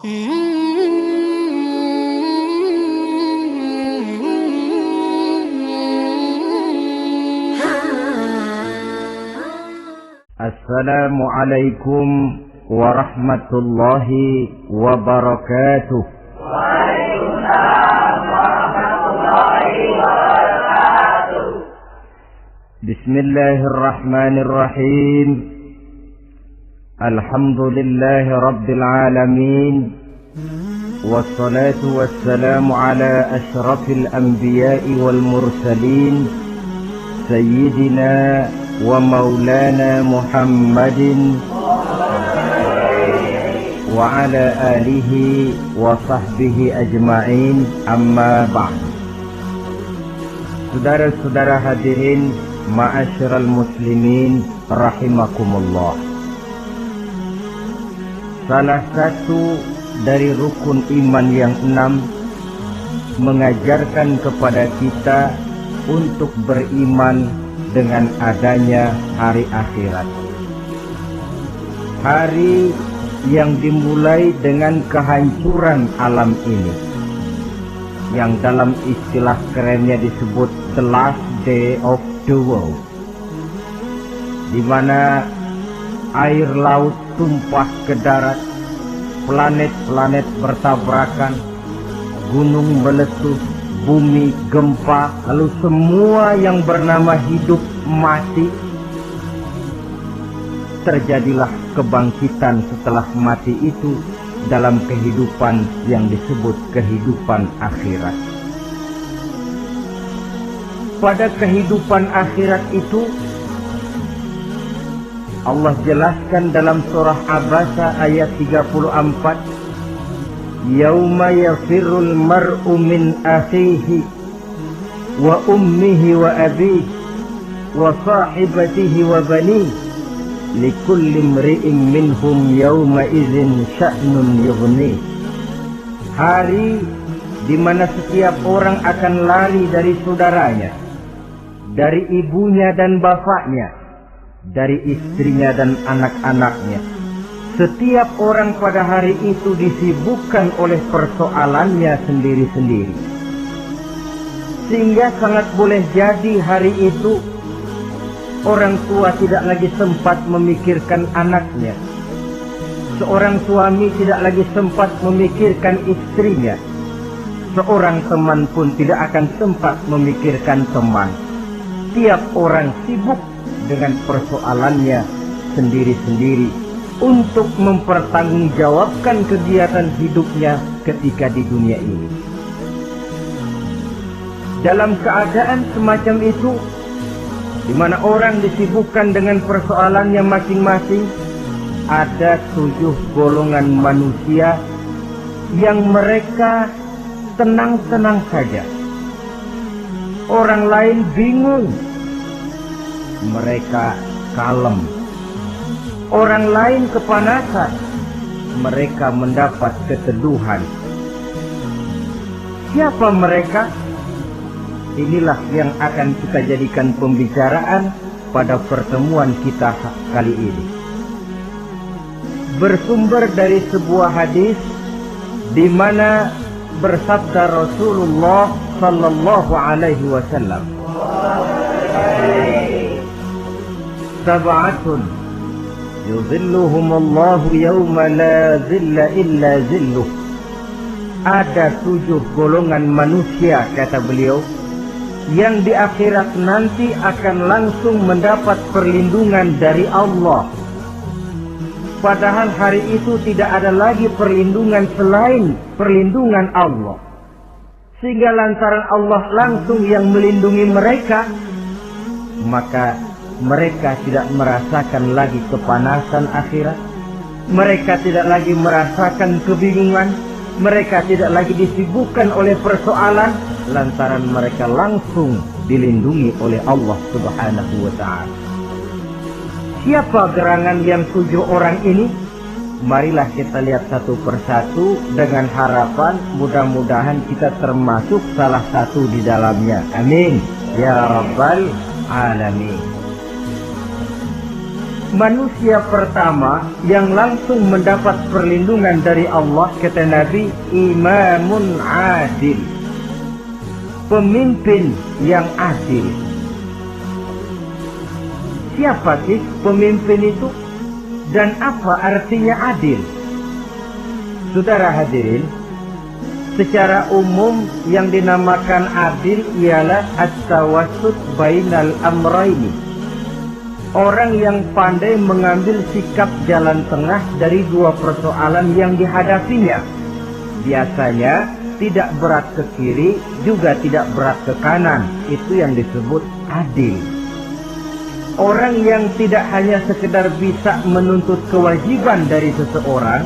Assalamualaikum warahmatullahi wabarakatuh. Waalaikumsalam warahmatullahi wabarakatuh. Bismillahirrahmanirrahim. Alhamdulillahi rabbil alamin. Wassalatu wassalamu ala ashrafil anbiya'i wal mursalin, Sayyidina wa maulana Muhammadin wa ala alihi wa sahbihi ajma'in, amma ba'd. Saudara-saudara hadirin, ma'asyiral muslimin rahimakumullah. Salah satu dari rukun iman yang 6 mengajarkan kepada kita untuk beriman dengan adanya hari akhirat. Hari yang dimulai dengan kehancuran alam ini, yang dalam istilah kerennya disebut the last day of the world, di mana air laut tumpah ke darat, planet-planet bertabrakan, gunung meletus, bumi gempa, lalu semua yang bernama hidup mati. Terjadilah kebangkitan setelah mati itu dalam kehidupan yang disebut kehidupan akhirat. Pada kehidupan akhirat itu Allah jelaskan dalam surah Abasa ayat 34, Yauma yafirul mar'u min akhihi wa ummihi wa abihi wa sahibatihi wa banihi likulli imri'in minhum yawma idzin sya'nun yughni. Hari di mana setiap orang akan lari dari saudaranya, dari ibunya dan bapaknya, dari istrinya dan anak-anaknya. Setiap orang pada hari itu disibukkan oleh persoalannya sendiri-sendiri. Sehingga sangat boleh jadi hari itu orang tua tidak lagi sempat memikirkan anaknya. Seorang suami tidak lagi sempat memikirkan istrinya. Seorang teman pun tidak akan sempat memikirkan teman. Tiap orang sibuk dengan persoalannya sendiri-sendiri untuk mempertanggungjawabkan kegiatan hidupnya ketika di dunia ini. Dalam keadaan semacam itu, di mana orang disibukkan dengan persoalannya masing-masing, ada 7 golongan manusia yang mereka tenang-tenang saja. Orang lain bingung, mereka kalem. Orang lain kepanasan, mereka mendapat keteduhan. Siapa mereka? Inilah yang akan kita jadikan pembicaraan pada pertemuan kita kali ini. Bersumber dari sebuah hadis di mana bersabda Rasulullah sallallahu alaihi wasallam, Sab'atun yuzilluhumullahu yawma la zilla illa zilluh. Ada 7 golongan manusia, kata beliau, yang di akhirat nanti akan langsung mendapat perlindungan dari Allah. Padahal hari itu tidak ada lagi perlindungan selain perlindungan Allah. Sehingga lantaran Allah langsung yang melindungi mereka, maka mereka tidak merasakan lagi kepanasan akhirat. Mereka tidak lagi merasakan kebingungan. Mereka tidak lagi disibukkan oleh persoalan, lantaran mereka langsung dilindungi oleh Allah Subhanahu wa ta'ala. Siapa gerangan yang 7 orang ini? Marilah kita lihat satu persatu dengan harapan mudah-mudahan kita termasuk salah satu di dalamnya. Amin ya rabbal alamin. manusia pertama yang langsung mendapat perlindungan dari Allah, kata Nabi, imamun adil, pemimpin yang adil. Siapa sih pemimpin itu? Dan apa artinya adil? Saudara hadirin, secara umum yang dinamakan adil ialah at-tawassut bainal amrayni. Orang yang pandai mengambil sikap jalan tengah dari dua persoalan yang dihadapinya. Biasanya tidak berat ke kiri, juga tidak berat ke kanan. Itu yang disebut adil. Orang yang tidak hanya sekedar bisa menuntut kewajiban dari seseorang,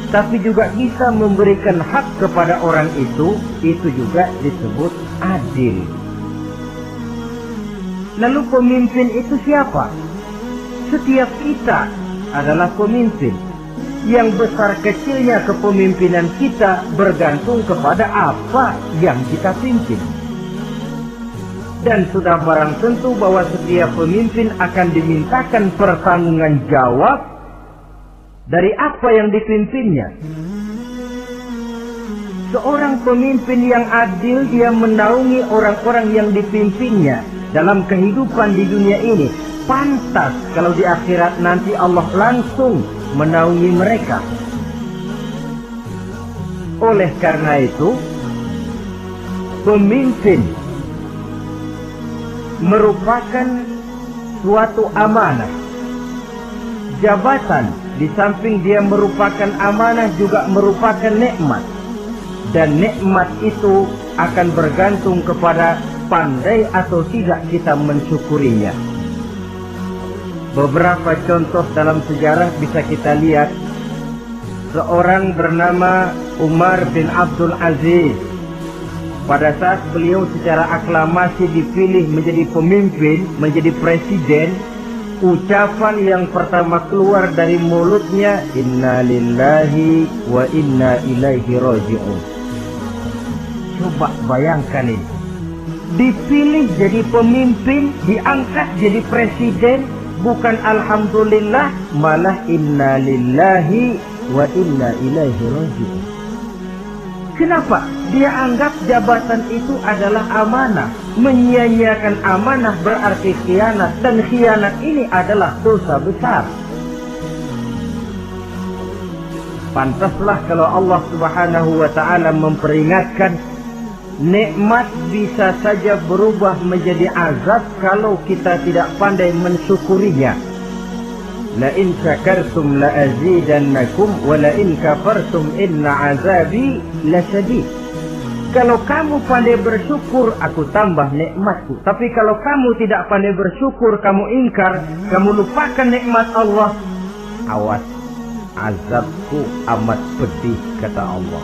tapi juga bisa memberikan hak kepada orang itu juga disebut adil. Lalu pemimpin itu siapa? Setiap kita adalah pemimpin. Yang besar kecilnya kepemimpinan kita bergantung kepada apa yang kita pimpin. Dan sudah barang tentu bahwa setiap pemimpin akan dimintakan pertanggungan jawab dari apa yang dipimpinnya. Seorang pemimpin yang adil, dia menaungi orang-orang yang dipimpinnya dalam kehidupan di dunia ini. Pantas kalau di akhirat nanti Allah langsung menaungi mereka. Oleh karena itu, pemimpin merupakan suatu amanah. Jabatan di samping dia merupakan amanah juga merupakan nikmat. Dan nikmat itu akan bergantung kepada pandai atau tidak kita mensyukurinya. Beberapa contoh dalam sejarah bisa kita lihat. Seorang bernama Umar bin Abdul Aziz. Pada saat beliau secara aklamasi dipilih menjadi pemimpin, menjadi presiden, ucapan yang pertama keluar dari mulutnya, Inna lillahi wa inna ilaihi raji'un. Coba bayangkan ini. Dipilih jadi pemimpin, diangkat jadi presiden, bukan alhamdulillah, malah inna lillahi wa inna ilaihi raji'un. Kenapa? Dia anggap jabatan itu adalah amanah. Menyia-nyiakan amanah berarti khianat, dan khianat ini adalah dosa besar. Pantaslah kalau Allah Subhanahu wa ta'ala memperingatkan, nikmat bisa saja berubah menjadi azab kalau kita tidak pandai mensyukurinya. La in syakartum la azidannakum wa la in kafartum inna azabi lasyadid. Kalau kamu pandai bersyukur, aku tambah nikmatku. Tapi kalau kamu tidak pandai bersyukur, kamu ingkar, kamu lupakan nikmat Allah, awas, azabku amat pedih, kata Allah.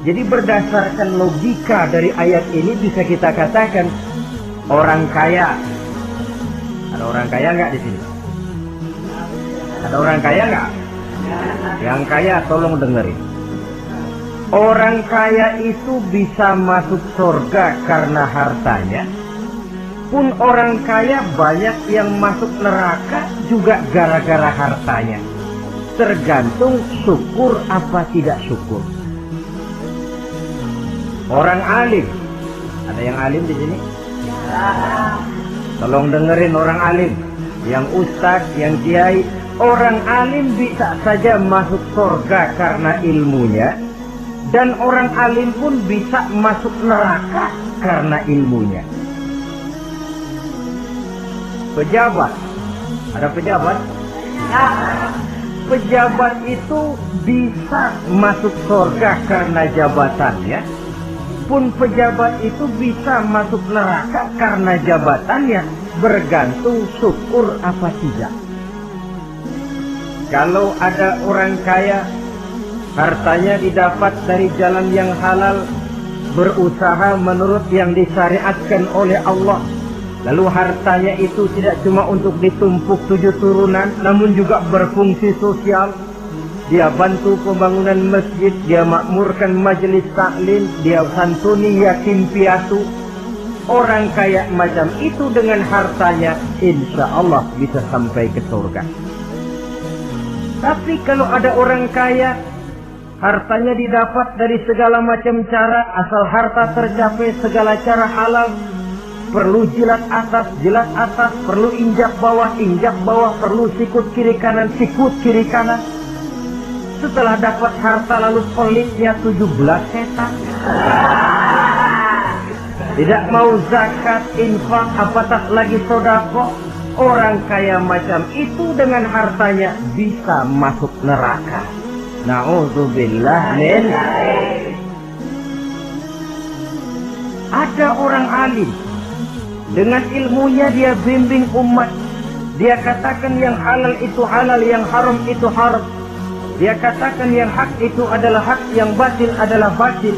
Jadi berdasarkan logika dari ayat ini bisa kita katakan orang kaya. Ada orang kaya nggak di sini? Ada orang kaya nggak? Yang kaya tolong dengerin. Orang kaya itu bisa masuk surga karena hartanya. Pun orang kaya banyak yang masuk neraka juga gara-gara hartanya. Tergantung syukur apa tidak syukur. Orang alim, ada yang alim di sini? Tolong dengerin orang alim, yang ustaz, yang kiai. Orang alim bisa saja masuk surga karena ilmunya, dan orang alim pun bisa masuk neraka karena ilmunya. Pejabat, ada pejabat? Pejabat itu bisa masuk surga karena jabatannya, pun pejabat itu bisa masuk neraka karena jabatannya, bergantung syukur apa tidak. Kalau ada orang kaya, hartanya didapat dari jalan yang halal, berusaha menurut yang disyariatkan oleh Allah. Lalu hartanya itu tidak cuma untuk ditumpuk 7 turunan, namun juga berfungsi sosial. Dia bantu pembangunan masjid, dia makmurkan majelis taklim, dia santuni yatim piatu. Orang kaya macam itu dengan hartanya insya Allah bisa sampai ke surga. Tapi kalau ada orang kaya, hartanya didapat dari segala macam cara, asal harta tercapai segala cara halal, perlu jilat atas, perlu injak bawah, perlu sikut kiri kanan, sikut kiri kanan. Setelah dapat harta lalu pelitnya 17 setan. Tidak mau zakat, infak, apatah lagi sedekah. Orang kaya macam itu dengan hartanya bisa masuk neraka. Na'udzubillah min. Ada orang alim, dengan ilmunya dia bimbing umat. Dia katakan yang halal itu halal, yang haram itu haram. Dia katakan yang hak itu adalah hak, yang batil adalah batil.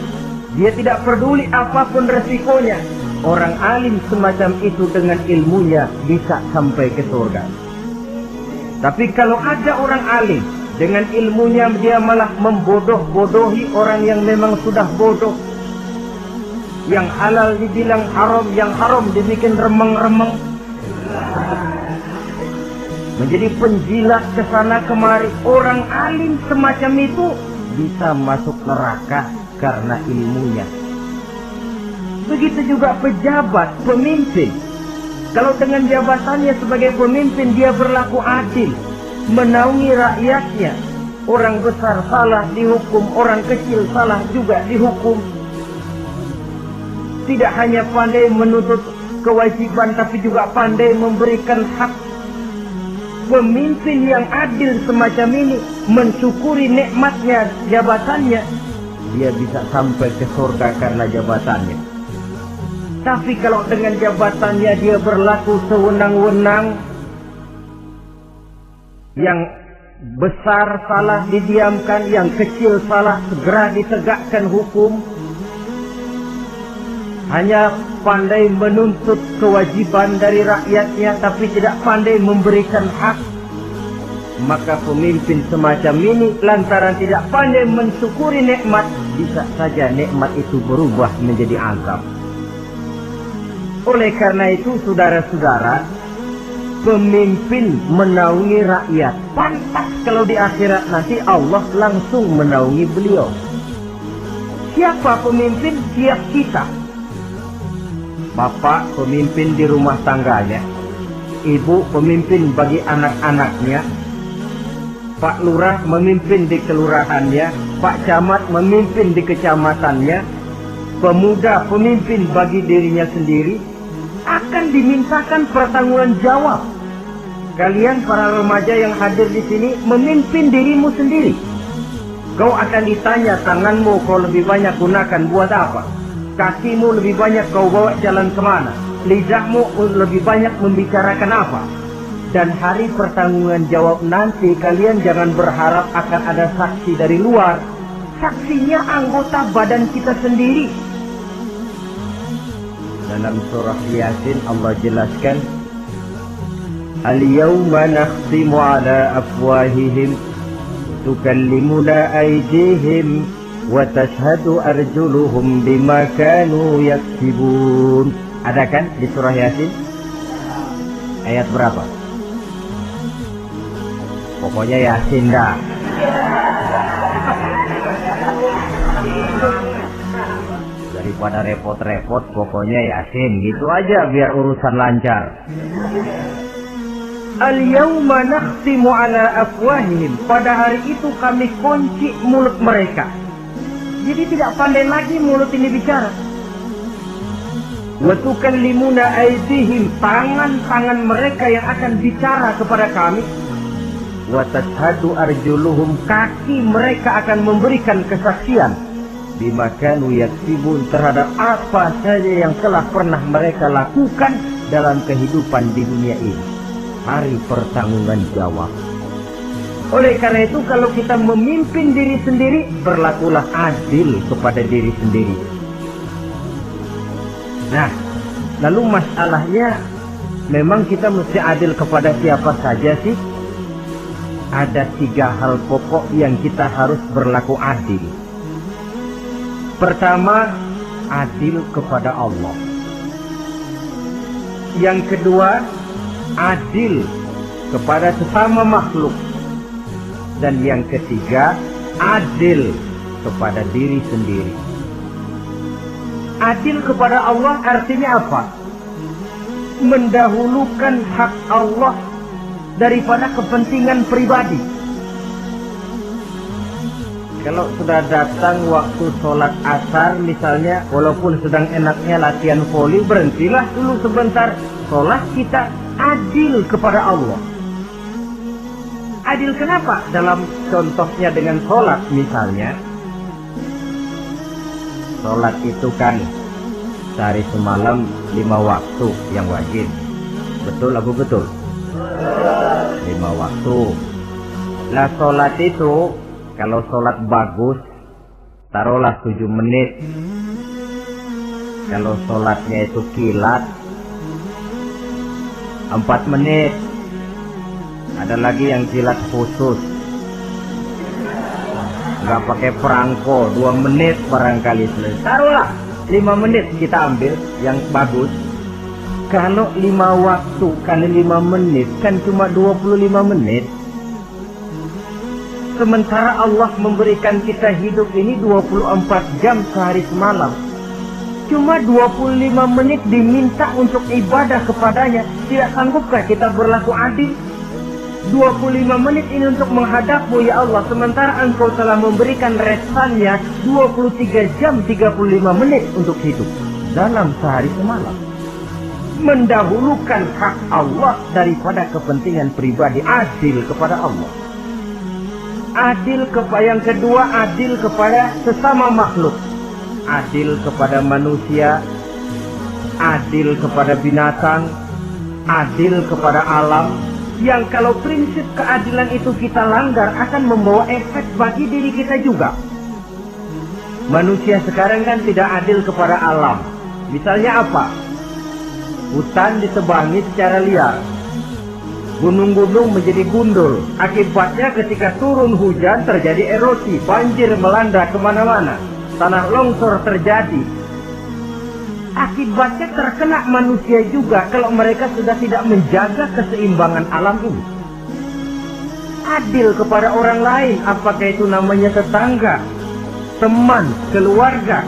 Dia tidak peduli apapun resikonya. Orang alim semacam itu dengan ilmunya bisa sampai ke surga. Tapi kalau ada orang alim, dengan ilmunya dia malah membodoh-bodohi orang yang memang sudah bodoh. Yang halal dibilang haram, yang haram dibikin remeng-remeng. Menjadi penjilat ke sana kemari. Orang alim semacam itu bisa masuk neraka karena ilmunya. Begitu juga pejabat, pemimpin. Kalau dengan jabatannya sebagai pemimpin dia berlaku adil, menaungi rakyatnya. Orang besar salah dihukum, orang kecil salah juga dihukum. Tidak hanya pandai menuntut kewajiban, tapi juga pandai memberikan hak. Pemimpin yang adil semacam ini mensyukuri nikmatnya jabatannya, dia bisa sampai ke surga karena jabatannya. Tapi kalau dengan jabatannya dia berlaku sewenang-wenang, yang besar salah didiamkan, yang kecil salah segera ditegakkan hukum, hanya pandai menuntut kewajiban dari rakyatnya tapi tidak pandai memberikan hak, maka pemimpin semacam ini lantaran tidak pandai mensyukuri nikmat, bisa saja nikmat itu berubah menjadi azab. Oleh karena itu saudara-saudara, pemimpin menaungi rakyat, pantas kalau di akhirat nanti Allah langsung menaungi beliau. Siapa pemimpin? Siap kita. Bapak pemimpin di rumah tangganya, ibu pemimpin bagi anak-anaknya, Pak Lurah memimpin di kelurahannya, Pak Camat memimpin di kecamatannya, pemuda pemimpin bagi dirinya sendiri, akan dimintakan pertanggungan jawab. Kalian para remaja yang hadir di sini memimpin dirimu sendiri. Kau akan ditanya, tanganmu kau lebih banyak gunakan buat apa? Kakimu lebih banyak kau bawa jalan kemana? Lidahmu lebih banyak membicarakan apa? Dan hari pertanggungan jawab nanti kalian jangan berharap akan ada saksi dari luar. Saksinya anggota badan kita sendiri. Dalam surah Yasin Allah jelaskan, Al-yawma nakhtimu ala afwahihim tukallimuna aydihim wa tashhadu arjuluhum bima kanu yaksibun. Ada kan di surah Yasin? Ayat berapa? Pokoknya Yasin dah. Daripada repot-repot, pokoknya Yasin gitu aja biar urusan lancar. Al-yawma nakhtimu ala afwahihim. Pada hari itu kami kunci mulut mereka. Jadi tidak pandai lagi mulut ini bicara. Wa tukallimuna aydihim, tangan-tangan mereka yang akan bicara kepada kami. Wa tashhadu arjuluhum, kaki mereka akan memberikan kesaksian bima kanu yaksibun, terhadap apa saja yang telah pernah mereka lakukan dalam kehidupan di dunia ini. Hari pertanggungan jawab. Oleh karena itu kalau kita memimpin diri sendiri, berlakulah adil kepada diri sendiri. Nah, lalu masalahnya memang kita mesti adil kepada siapa saja sih? Ada 3 hal pokok yang kita harus berlaku adil. Pertama, adil kepada Allah. Yang kedua, adil kepada sesama makhluk. Dan yang ketiga, adil kepada diri sendiri. Adil kepada Allah artinya apa? Mendahulukan hak Allah daripada kepentingan pribadi. Kalau sudah datang waktu sholat asar misalnya, walaupun sedang enaknya latihan voli, berhentilah dulu sebentar. Sholat kita adil kepada Allah. Adil kenapa? Dalam contohnya dengan sholat misalnya. Sholat itu kan sehari semalam 5 waktu yang wajib. Betul apa betul? 5 waktu. Lah sholat itu, kalau sholat bagus, taruhlah 7 menit. Kalau sholatnya itu kilat, 4 menit. Ada lagi yang kilat khusus, nggak pakai perangko, 2 menit barangkali selesai. Taruhlah 5 menit kita ambil yang bagus. Kalau 5 waktu kali 5 menit kan cuma 25 menit. Sementara Allah memberikan kita hidup ini 24 jam sehari semalam. Cuma 25 menit diminta untuk ibadah kepadanya. Tidak sanggupkah kita berlaku adil? 25 menit ini untuk menghadapmu ya Allah. Sementara engkau telah memberikan resannya 23 jam 35 menit untuk hidup dalam sehari semalam. Mendahulukan hak Allah daripada kepentingan pribadi. Adil kepada Allah. Adil kepada yang kedua, adil kepada sesama makhluk. Adil kepada manusia, adil kepada binatang, adil kepada alam. Yang kalau prinsip keadilan itu kita langgar akan membawa efek bagi diri kita juga. Manusia sekarang kan tidak adil kepada alam. Misalnya apa? Hutan ditebangi secara liar. Gunung-gunung menjadi gundul. Akibatnya ketika turun hujan terjadi erosi, banjir melanda kemana-mana, tanah longsor terjadi. Akibatnya terkena manusia juga kalau mereka sudah tidak menjaga keseimbangan alam ini. Adil kepada orang lain, apakah itu namanya tetangga, teman, keluarga.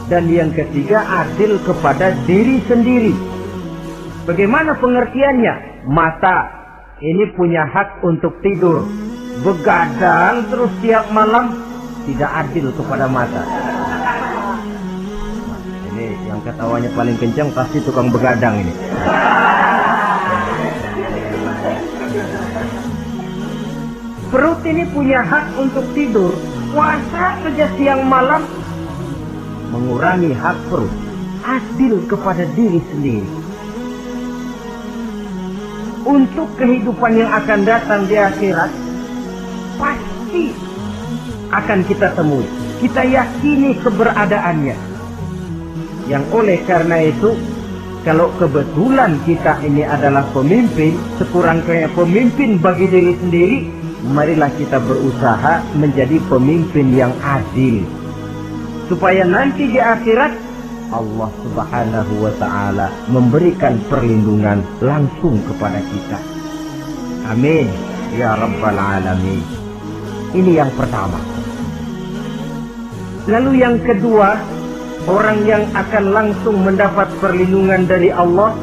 Dan yang ketiga, adil kepada diri sendiri. Bagaimana pengertiannya? Mata ini punya hak untuk tidur. Begadang terus tiap malam, tidak adil kepada mata. Ini yang ketawanya paling kencang pasti tukang begadang ini. Perut ini punya hak untuk tidur. Puasa saja siang malam, mengurangi hak perut. Adil kepada diri sendiri. Untuk kehidupan yang akan datang di akhirat, pasti akan kita temui. Kita yakini keberadaannya. Yang oleh karena itu, kalau kebetulan kita ini adalah pemimpin, sekurang-kurangnya pemimpin bagi diri sendiri, marilah kita berusaha menjadi pemimpin yang adil. Supaya nanti di akhirat, Allah Subhanahu wa ta'ala memberikan perlindungan langsung kepada kita. Amin ya rabbal alamin. Ini yang pertama. Lalu yang kedua, orang yang akan langsung mendapat perlindungan dari Allah,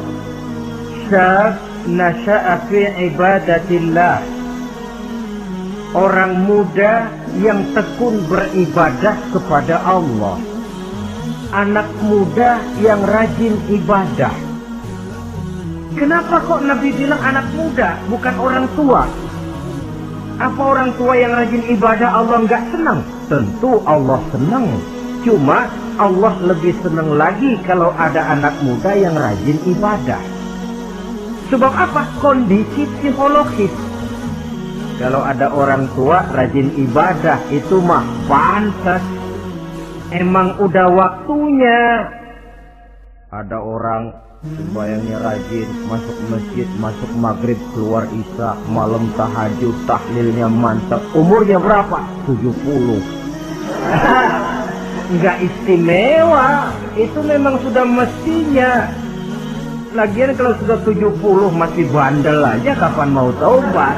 syab nasha'a fi ibadatillah. Orang muda yang tekun beribadah kepada Allah. Anak muda yang rajin ibadah. Kenapa kok Nabi bilang anak muda, bukan orang tua? Apa orang tua yang rajin ibadah Allah nggak senang? Tentu Allah senang. Cuma Allah lebih senang lagi kalau ada anak muda yang rajin ibadah. Sebab apa? Kondisi psikologis. Kalau ada orang tua rajin ibadah itu mah pantas. Emang udah waktunya. Ada orang sembahyangnya rajin, masuk masjid, masuk maghrib, keluar isya, malam tahajud, tahlilnya mantap. Umurnya berapa? 70. Enggak istimewa. Itu memang sudah mestinya. Lagian kalau sudah 70 masih bandel aja, kapan mau taubat?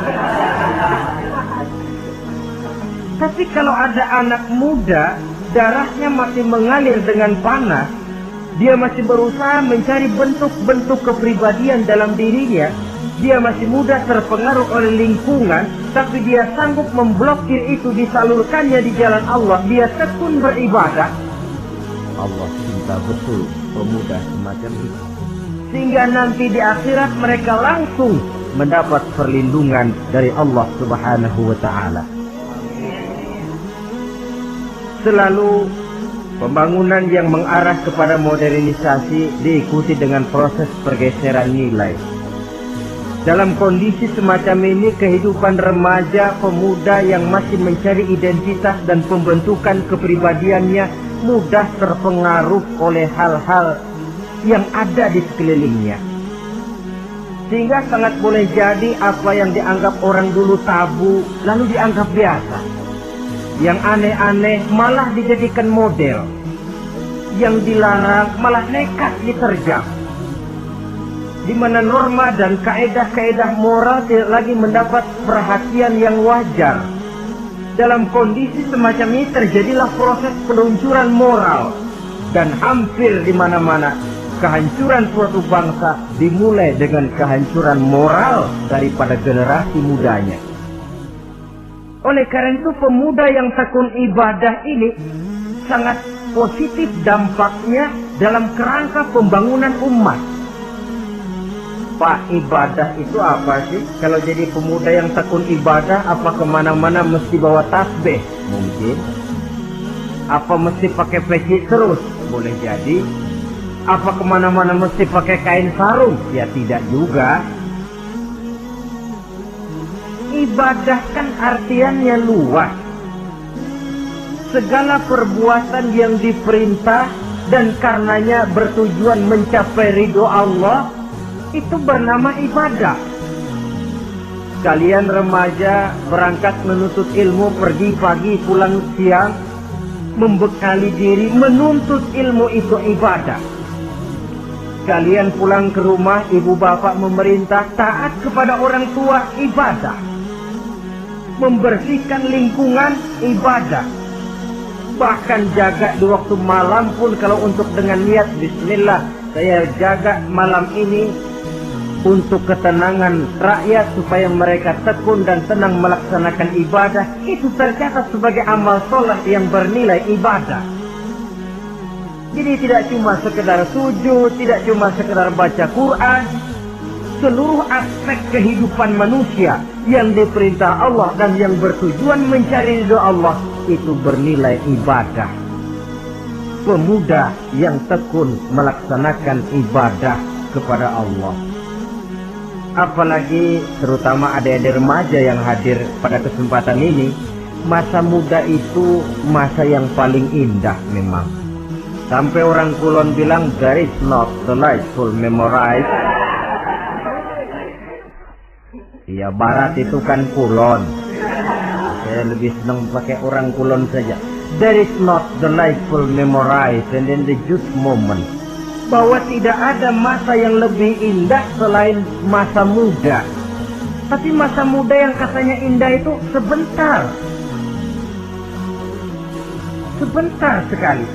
Tapi kalau ada anak muda, darahnya masih mengalir dengan panas, dia masih berusaha mencari bentuk-bentuk kepribadian dalam dirinya, dia masih mudah terpengaruh oleh lingkungan, tapi dia sanggup memblokir itu, disalurkannya di jalan Allah, dia tekun beribadah. Allah cinta betul pemuda semacam itu, sehingga nanti di akhirat mereka langsung mendapat perlindungan dari Allah Subhanahu wa ta'ala. Selalu pembangunan yang mengarah kepada modernisasi diikuti dengan proses pergeseran nilai. Dalam kondisi semacam ini, kehidupan remaja pemuda yang masih mencari identitas dan pembentukan kepribadiannya mudah terpengaruh oleh hal-hal yang ada di sekelilingnya. Sehingga sangat boleh jadi apa yang dianggap orang dulu tabu lalu dianggap biasa. Yang aneh-aneh malah dijadikan model. Yang dilarang malah nekat diterjang. Di mana norma dan kaedah-kaedah moral tidak lagi mendapat perhatian yang wajar. Dalam kondisi semacam ini terjadilah proses peluncuran moral. Dan hampir di mana-mana kehancuran suatu bangsa dimulai dengan kehancuran moral daripada generasi mudanya. Oleh karena itu, pemuda yang tekun ibadah ini sangat positif dampaknya dalam kerangka pembangunan umat. Pak, ibadah itu apa sih? Kalau jadi pemuda yang tekun ibadah, apa kemana-mana mesti bawa tasbih? Mungkin. Apa mesti pakai peci terus? Boleh jadi. Apa kemana-mana mesti pakai kain sarung? Ya tidak juga. Ibadah kan artiannya luas. Segala perbuatan yang diperintah dan karenanya bertujuan mencapai ridho Allah, itu bernama ibadah. Kalian remaja berangkat menuntut ilmu, pergi pagi pulang siang, membekali diri menuntut ilmu, itu ibadah. Kalian pulang ke rumah, ibu bapak memerintah taat kepada orang tua, ibadah. Membersihkan lingkungan, ibadah. Bahkan jaga di waktu malam pun, kalau untuk dengan niat bismillah, saya jaga malam ini untuk ketenangan rakyat supaya mereka tekun dan tenang melaksanakan ibadah, itu tercatat sebagai amal soleh yang bernilai ibadah. Jadi tidak cuma sekedar sujud, tidak cuma sekedar baca Quran, seluruh aspek kehidupan manusia yang diperintah Allah dan yang bertujuan mencari ridho Allah itu bernilai ibadah. Pemuda yang tekun melaksanakan ibadah kepada Allah. Apalagi terutama adik-adik remaja yang hadir pada kesempatan ini, masa muda itu masa yang paling indah memang. Sampai orang Kulon bilang, there is not delightful memorize. Ya, barat itu kan Kulon. Saya lebih senang pakai orang Kulon saja. There is not delightful memorize and in the youth moment. Bahwa tidak ada masa yang lebih indah selain masa muda. Tapi masa muda yang katanya indah itu sebentar. Sebentar sekali.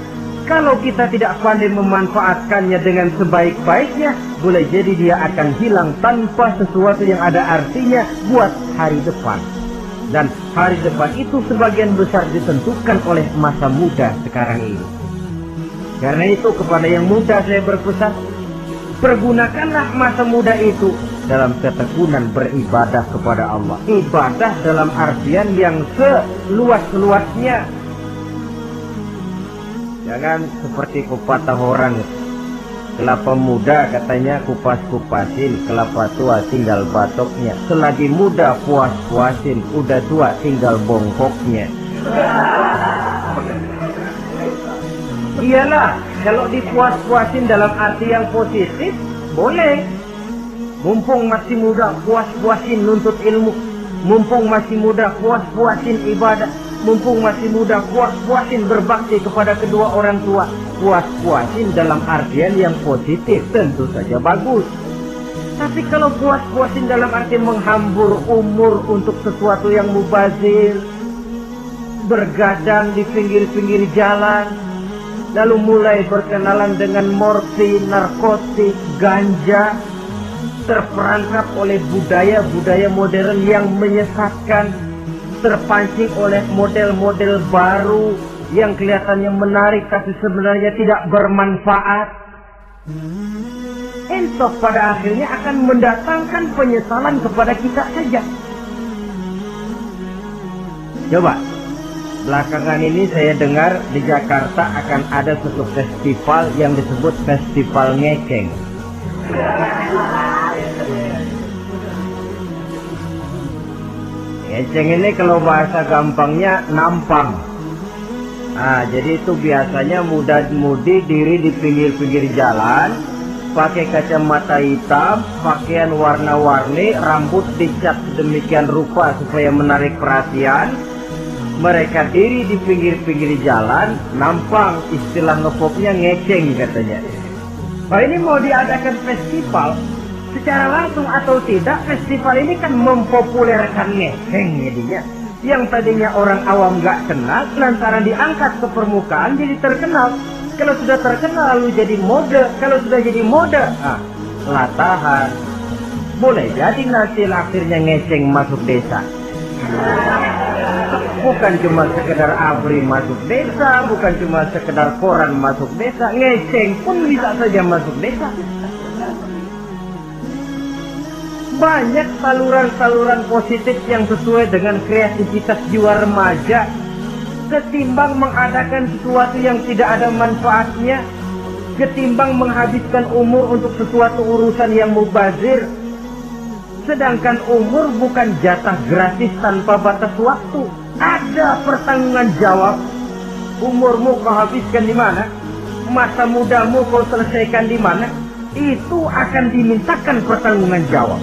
Kalau kita tidak pandai memanfaatkannya dengan sebaik-baiknya, boleh jadi dia akan hilang tanpa sesuatu yang ada artinya buat hari depan. Dan hari depan itu sebagian besar ditentukan oleh masa muda sekarang ini. Karena itu kepada yang muda saya berpesan, pergunakanlah masa muda itu dalam ketekunan beribadah kepada Allah. Ibadah dalam artian yang seluas-luasnya. Jangan seperti pepatah orang, kelapa muda katanya kupas-kupasin, kelapa tua tinggal batoknya. Selagi muda puas-puasin, udah tua tinggal bongkoknya. Iyalah, kalau dipuas-puasin dalam arti yang positif, boleh. Mumpung masih muda, puas-puasin nuntut ilmu. Mumpung masih muda, puas-puasin ibadah. Mumpung masih muda, puas-puasin berbakti kepada kedua orang tua. puas-puasin dalam artian yang positif, tentu saja bagus. Tapi kalau puas-puasin dalam arti menghambur umur untuk sesuatu yang mubazir, bergadang di pinggir-pinggir jalan, lalu mulai berkenalan dengan morfin, narkotik, ganja, terperangkap oleh budaya-budaya modern yang menyesatkan, terpancing oleh model-model baru yang kelihatannya menarik tapi sebenarnya tidak bermanfaat. Entah pada akhirnya akan mendatangkan penyesalan kepada kita saja. Coba, belakangan ini saya dengar di Jakarta akan ada suatu festival yang disebut Festival Ngekeng. Ngeceng ini kalau bahasa gampangnya nampang. Jadi itu biasanya muda-mudi diri di pinggir-pinggir jalan, pakai kacamata hitam, pakaian warna-warni, rambut dicat sedemikian rupa supaya menarik perhatian. Mereka diri di pinggir-pinggir jalan, nampang, istilah ngepopnya ngeceng katanya. Ini mau diadakan festival, secara langsung atau tidak, festival ini kan mempopulerkan ngeceng jadinya. Yang tadinya orang awam gak kenal, lantaran diangkat ke permukaan jadi terkenal. Kalau sudah terkenal lalu jadi mode, kalau sudah jadi mode, latahan. Boleh jadi nanti akhirnya ngeceng masuk desa. Bukan cuma sekedar abri masuk desa, bukan cuma sekedar koran masuk desa, ngeceng pun bisa saja masuk desa. Banyak saluran-saluran positif yang sesuai dengan kreativitas jiwa remaja, ketimbang mengadakan sesuatu yang tidak ada manfaatnya, ketimbang menghabiskan umur untuk sesuatu urusan yang mubazir. Sedangkan umur bukan jatah gratis tanpa batas waktu. Ada pertanggungan jawab. Umurmu kau habiskan di mana? Masa mudamu kau selesaikan di mana? Itu akan dimintakan pertanggungan jawab.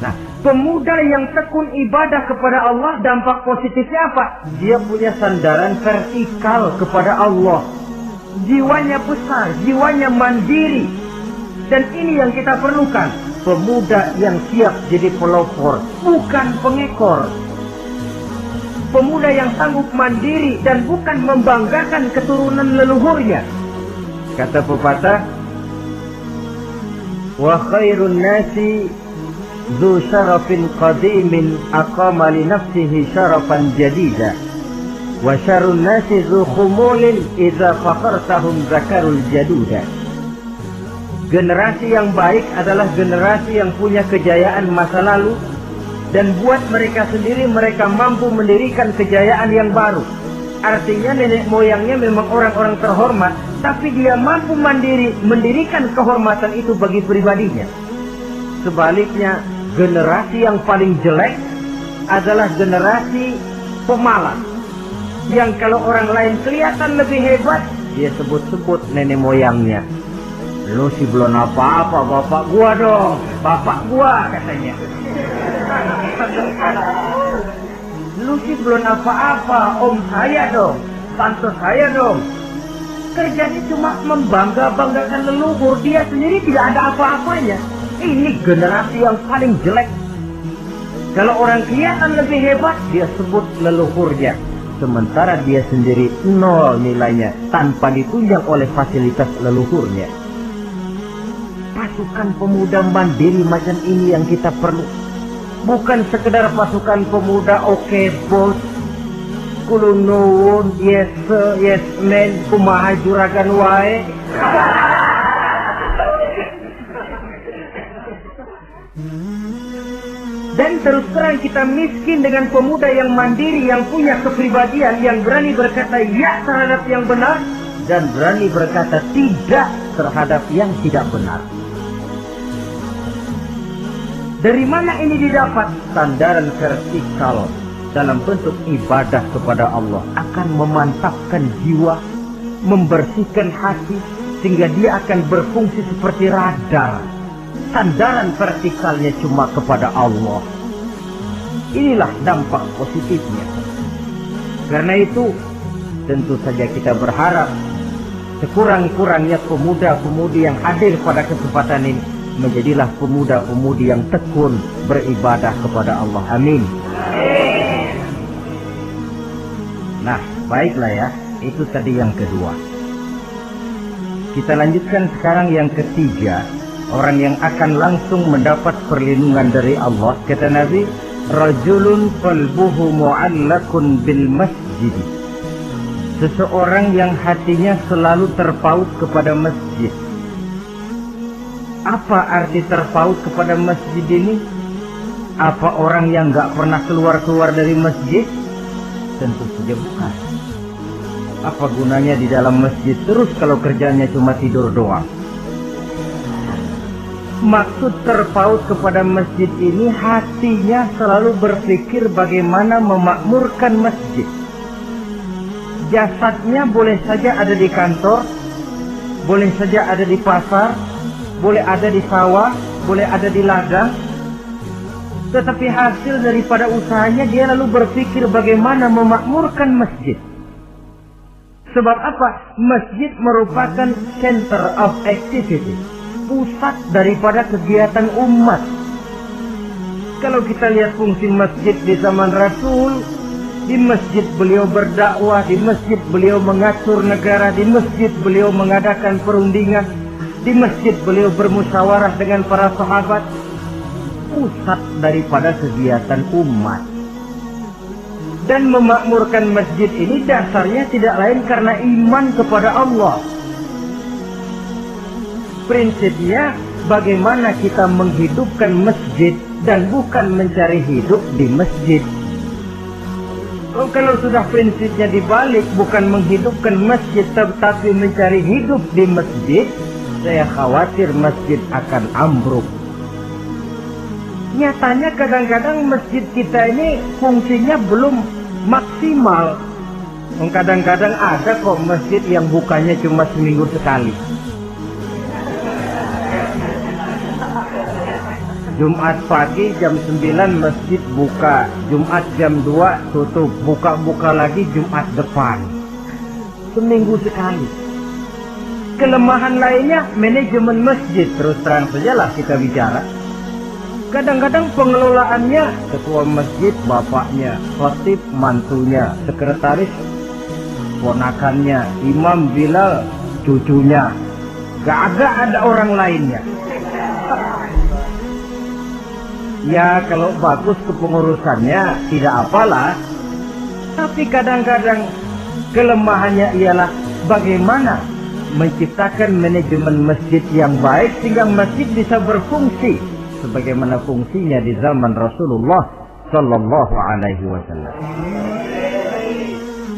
Nah, pemuda yang tekun ibadah kepada Allah, dampak positifnya apa? Dia punya sandaran vertikal kepada Allah. Jiwanya besar, jiwanya mandiri. Dan ini yang kita perlukan. Pemuda yang siap jadi pelopor, bukan pengekor. Pemuda yang sanggup mandiri dan bukan membanggakan keturunan leluhurnya. Kata pepatah, wa khairun nasi dzu syarafin qadimin aqama li nafsihi syarafan jadida wa syarrun nasi dzu khumulin idza fakhartahum zakarul jaduda. Generasi yang baik adalah generasi yang punya kejayaan masa lalu, dan buat mereka sendiri mereka mampu mendirikan kejayaan yang baru. Artinya nenek moyangnya memang orang-orang terhormat, tapi dia mampu mandiri mendirikan kehormatan itu bagi pribadinya. Sebaliknya, generasi yang paling jelek adalah generasi pemalas, yang kalau orang lain kelihatan lebih hebat, dia sebut-sebut nenek moyangnya. Lu sih belum apa-apa, bapak gua dong, bapak gua katanya. Lu sih belum apa-apa, om saya dong, tante saya dong. Kerjanya cuma membangga-banggakan leluhur, dia sendiri tidak ada apa-apanya. Ini generasi yang paling jelek. Kalau orang kelihatan lebih hebat, dia sebut leluhurnya. Sementara dia sendiri nol nilainya, tanpa ditunjang oleh fasilitas leluhurnya. Pasukan pemuda mandiri macam ini yang kita perlu. Bukan sekedar pasukan pemuda oke bos, kulun nuwun, yes sir, yes man, kumaha juragan wae. Dan terus terang kita miskin dengan pemuda yang mandiri, yang punya kepribadian, yang berani berkata ya terhadap yang benar dan berani berkata tidak terhadap yang tidak benar. Dari mana ini didapat? Sandaran vertikal dalam bentuk ibadah kepada Allah akan memantapkan jiwa, membersihkan hati, sehingga dia akan berfungsi seperti radar. Sandaran vertikalnya cuma kepada Allah. Inilah dampak positifnya. Karena itu, tentu saja kita berharap sekurang-kurangnya pemuda-pemudi yang hadir pada kesempatan ini menjadilah pemuda-pemudi yang tekun beribadah kepada Allah. Amin. Nah, baiklah ya, itu tadi yang kedua. Kita lanjutkan sekarang yang ketiga. Orang yang akan langsung mendapat perlindungan dari Allah, kata Nabi, rajulun qalbuhu mu'allakun bil masjid. Seseorang yang hatinya selalu terpaut kepada masjid. Apa arti terpaut kepada masjid ini? Apa orang yang gak pernah keluar-keluar dari masjid? Tentu saja bukan. Apa gunanya di dalam masjid terus kalau kerjanya cuma tidur doang? Maksud terpaut kepada masjid ini, hatinya selalu berpikir bagaimana memakmurkan masjid. Jasadnya boleh saja ada di kantor, boleh saja ada di pasar, boleh ada di sawah, boleh ada di ladang. Tetapi hasil daripada usahanya dia lalu berpikir bagaimana memakmurkan masjid. Sebab apa? Masjid merupakan center of activity, pusat daripada kegiatan umat. Kalau kita lihat fungsi masjid di zaman Rasul, di masjid beliau berdakwah, di masjid beliau mengatur negara, di masjid beliau mengadakan perundingan, di masjid beliau bermusyawarah dengan para sahabat. Pusat daripada kegiatan umat. Dan memakmurkan masjid ini dasarnya tidak lain karena iman kepada Allah. Prinsipnya bagaimana kita menghidupkan masjid dan bukan mencari hidup di masjid. Kalau sudah prinsipnya dibalik, bukan menghidupkan masjid tetapi mencari hidup di masjid, saya khawatir masjid akan ambruk. Nyatanya kadang-kadang masjid kita ini fungsinya belum maksimal. Kadang-kadang ada kok masjid yang bukanya cuma seminggu sekali. Jumat pagi jam 9 masjid buka, Jumat jam 2 tutup, buka-buka lagi Jumat depan. Seminggu sekali. Kelemahan lainnya manajemen masjid, terus terang sajalah kita bicara. Kadang-kadang pengelolaannya ketua masjid bapaknya, khatib mantunya, sekretaris ponakannya, imam Bilal cucunya. Gak ada orang lainnya. Ya kalau bagus kepengurusannya tidak apalah. Tapi kadang-kadang kelemahannya ialah bagaimana menciptakan manajemen masjid yang baik sehingga masjid bisa berfungsi sebagaimana fungsinya di zaman Rasulullah Sallallahu Alaihi Wasallam.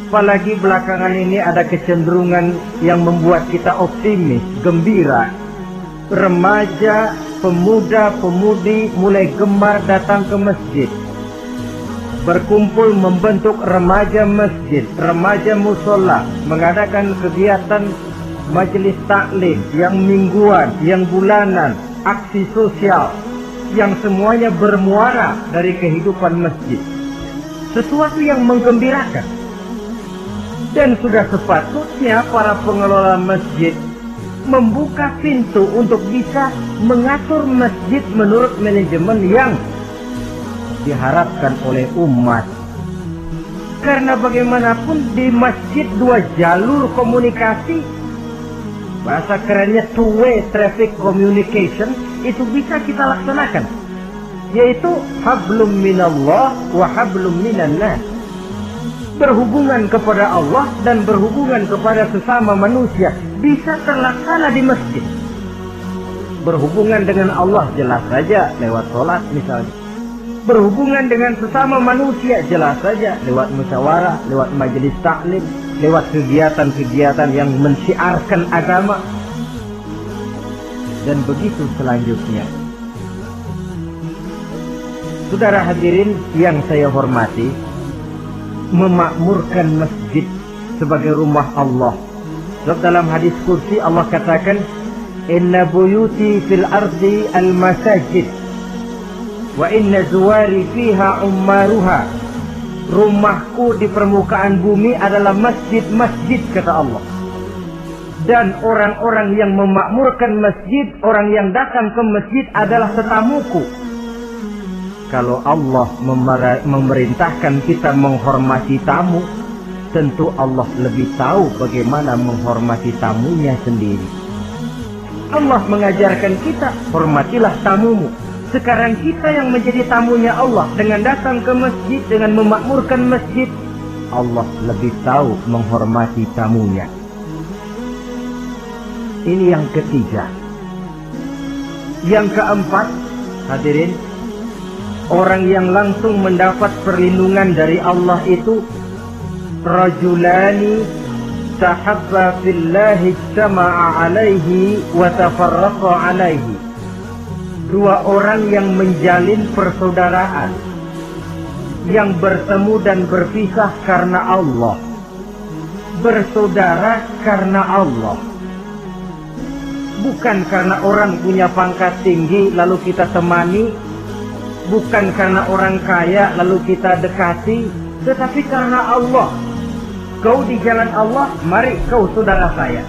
Apalagi belakangan ini ada kecenderungan yang membuat kita optimis, gembira. Remaja, pemuda, pemudi mulai gemar datang ke masjid, berkumpul membentuk remaja masjid, remaja musola, mengadakan kegiatan majelis taklim yang mingguan, yang bulanan, aksi sosial, yang semuanya bermuara dari kehidupan masjid. Sesuatu yang menggembirakan. Dan sudah sepatutnya para pengelola masjid membuka pintu untuk bisa mengatur masjid menurut manajemen yang diharapkan oleh umat. Karena bagaimanapun di masjid dua jalur komunikasi, bahasa kerennya two-way traffic communication, itu bisa kita laksanakan, yaitu hablum minallah wa hablum minan nas. Berhubungan kepada Allah dan berhubungan kepada sesama manusia bisa terlaksana di masjid. Berhubungan dengan Allah jelas saja lewat sholat misalnya. Berhubungan dengan sesama manusia jelas saja lewat musyawarah, lewat majelis taklim, lewat kegiatan-kegiatan yang mensiarkan agama. Dan begitu selanjutnya. Saudara hadirin yang saya hormati, memakmurkan masjid sebagai rumah Allah. Sebab dalam hadis kursi Allah katakan, inna buyuti fil ardi al masajid wa inna zuwari fiha ummaruha. Rumahku di permukaan bumi adalah masjid-masjid, kata Allah. Dan orang-orang yang memakmurkan masjid, orang yang datang ke masjid adalah tetamuku. Kalau Allah memerintahkan kita menghormati tamu, tentu Allah lebih tahu bagaimana menghormati tamunya sendiri. Allah mengajarkan kita, hormatilah tamumu. Sekarang kita yang menjadi tamunya Allah dengan datang ke masjid, dengan memakmurkan masjid, Allah lebih tahu menghormati tamunya. Ini yang ketiga. Yang keempat, hadirin, orang yang langsung mendapat perlindungan dari Allah itu rajulani tahabba fillahi ijtama'a alaihi wa tafarraqa alaihi. Dua orang yang menjalin persaudaraan, yang bertemu dan berpisah karena Allah. Bersaudara karena Allah. Bukan karena orang punya pangkat tinggi lalu kita temani, bukan karena orang kaya lalu kita dekati, tetapi karena Allah. Kau di jalan Allah, mari kau saudara saya.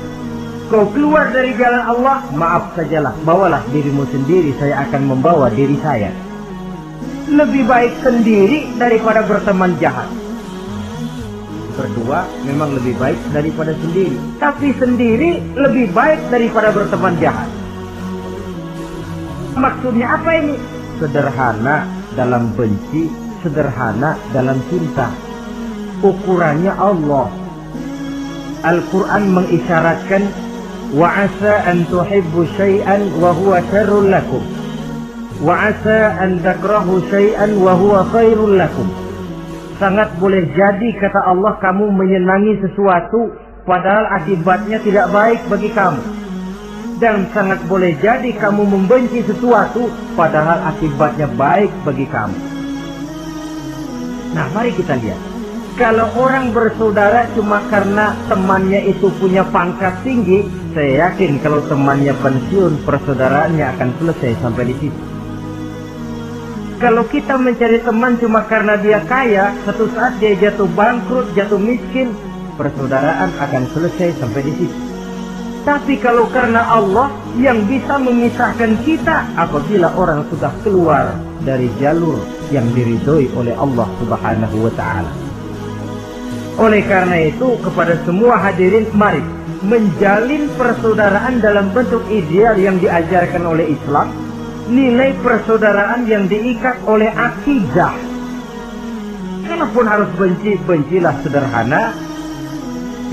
Kau keluar dari jalan Allah, maaf sajalah, bawalah dirimu sendiri, saya akan membawa diri saya. Lebih baik sendiri daripada berteman jahat. Berdua memang lebih baik daripada sendiri, tapi sendiri lebih baik daripada berteman jahat. Maksudnya apa ini? Sederhana dalam benci, sederhana dalam cinta. Ukurannya Allah. Al-Quran mengisyaratkan wa asa an tuhibbu syai'an wa huwa syarrul lakum wa asa an takrahu syai'an wa huwa khairul lakum. Sangat boleh jadi, kata Allah, kamu menyenangi sesuatu padahal akibatnya tidak baik bagi kamu. Dan sangat boleh jadi kamu membenci sesuatu padahal akibatnya baik bagi kamu. Nah, mari kita lihat. Kalau orang bersaudara cuma karena temannya itu punya pangkat tinggi, saya yakin kalau temannya pensiun, persaudaraannya akan selesai sampai di situ. Kalau kita mencari teman cuma karena dia kaya, satu saat dia jatuh bangkrut, jatuh miskin, persaudaraan akan selesai sampai di situ. Tapi kalau karena Allah yang bisa memisahkan kita apabila orang sudah keluar dari jalur yang diridhoi oleh Allah Subhanahu wa ta'ala. Oleh karena itu, kepada semua hadirin, mari menjalin persaudaraan dalam bentuk ideal yang diajarkan oleh Islam. Nilai persaudaraan yang diikat oleh akidah. Kalaupun harus benci, bencilah sederhana,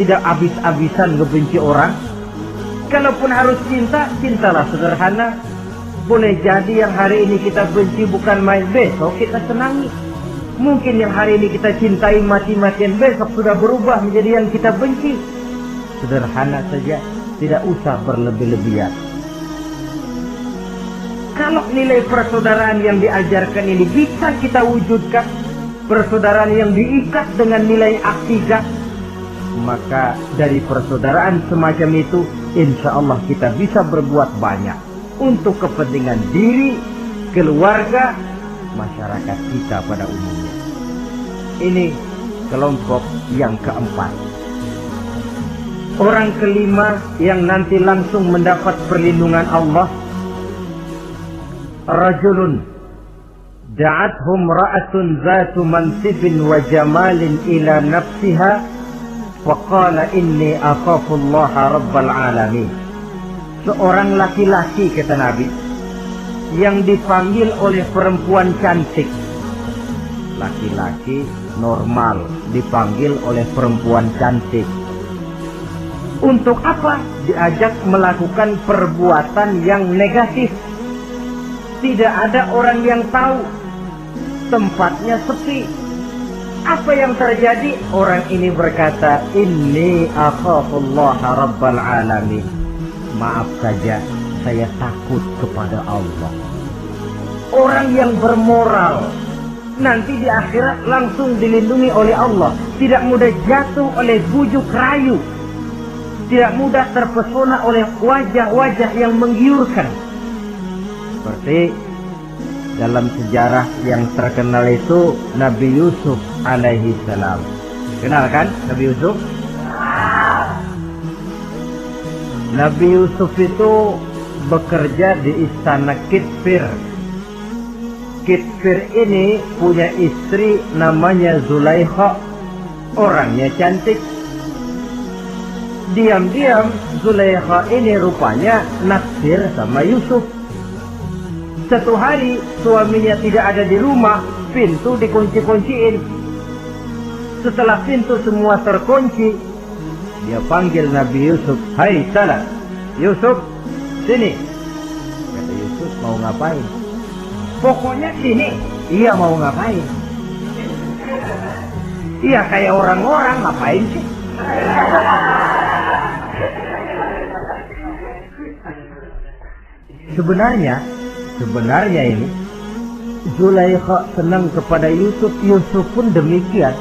tidak habis-habisan ngebenci orang. Kalaupun harus cinta, cintalah sederhana. Boleh jadi yang hari ini kita benci bukan main, besok kita senangi. Mungkin yang hari ini kita cintai mati-matian, besok sudah berubah menjadi yang kita benci. Sederhana saja, tidak usah berlebih-lebihan. Kalau nilai persaudaraan yang diajarkan ini bisa kita wujudkan, persaudaraan yang diikat dengan nilai akidah, maka dari persaudaraan semacam itu, insya Allah kita bisa berbuat banyak untuk kepentingan diri, keluarga, masyarakat kita pada umumnya. Ini kelompok yang keempat. Orang kelima yang nanti langsung mendapat perlindungan Allah, rajulun da'athum ra'atun zatu mansibin wa jamalin ila nafsiha faqala inni akhafullaha rabbal alamin. Seorang laki-laki, kata Nabi, yang dipanggil oleh perempuan cantik. Laki-laki normal dipanggil oleh perempuan cantik. Untuk apa? Diajak melakukan perbuatan yang negatif. Tidak ada orang yang tahu. Tempatnya sepi. Apa yang terjadi? Orang ini berkata, inni akhafullaha rabbal alamin. Maaf saja, saya takut kepada Allah. Orang yang bermoral nanti di akhirat langsung dilindungi oleh Allah. Tidak mudah jatuh oleh bujuk rayu. Tidak mudah terpesona oleh wajah-wajah yang menggiurkan. Seperti dalam sejarah yang terkenal itu Nabi Yusuf alaihi salam. Kenal kan Nabi Yusuf? Nabi Yusuf itu bekerja di istana Kitfir. Kitfir ini punya istri namanya Zulaikha. Orangnya cantik. Diam-diam Zulaikha ini rupanya naksir sama Yusuf. Satu hari suaminya tidak ada di rumah, pintu dikunci-kunciin. Setelah pintu semua terkunci, dia panggil Nabi Yusuf, "Hai Salah, Yusuf, sini." Kata Yusuf, "Mau ngapain?" "Pokoknya sini." "Iya, mau ngapain?" "Iya, kayak orang-orang, ngapain sih?" Sebenarnya ini Zulaikha senang kepada Yusuf, Yusuf pun demikian.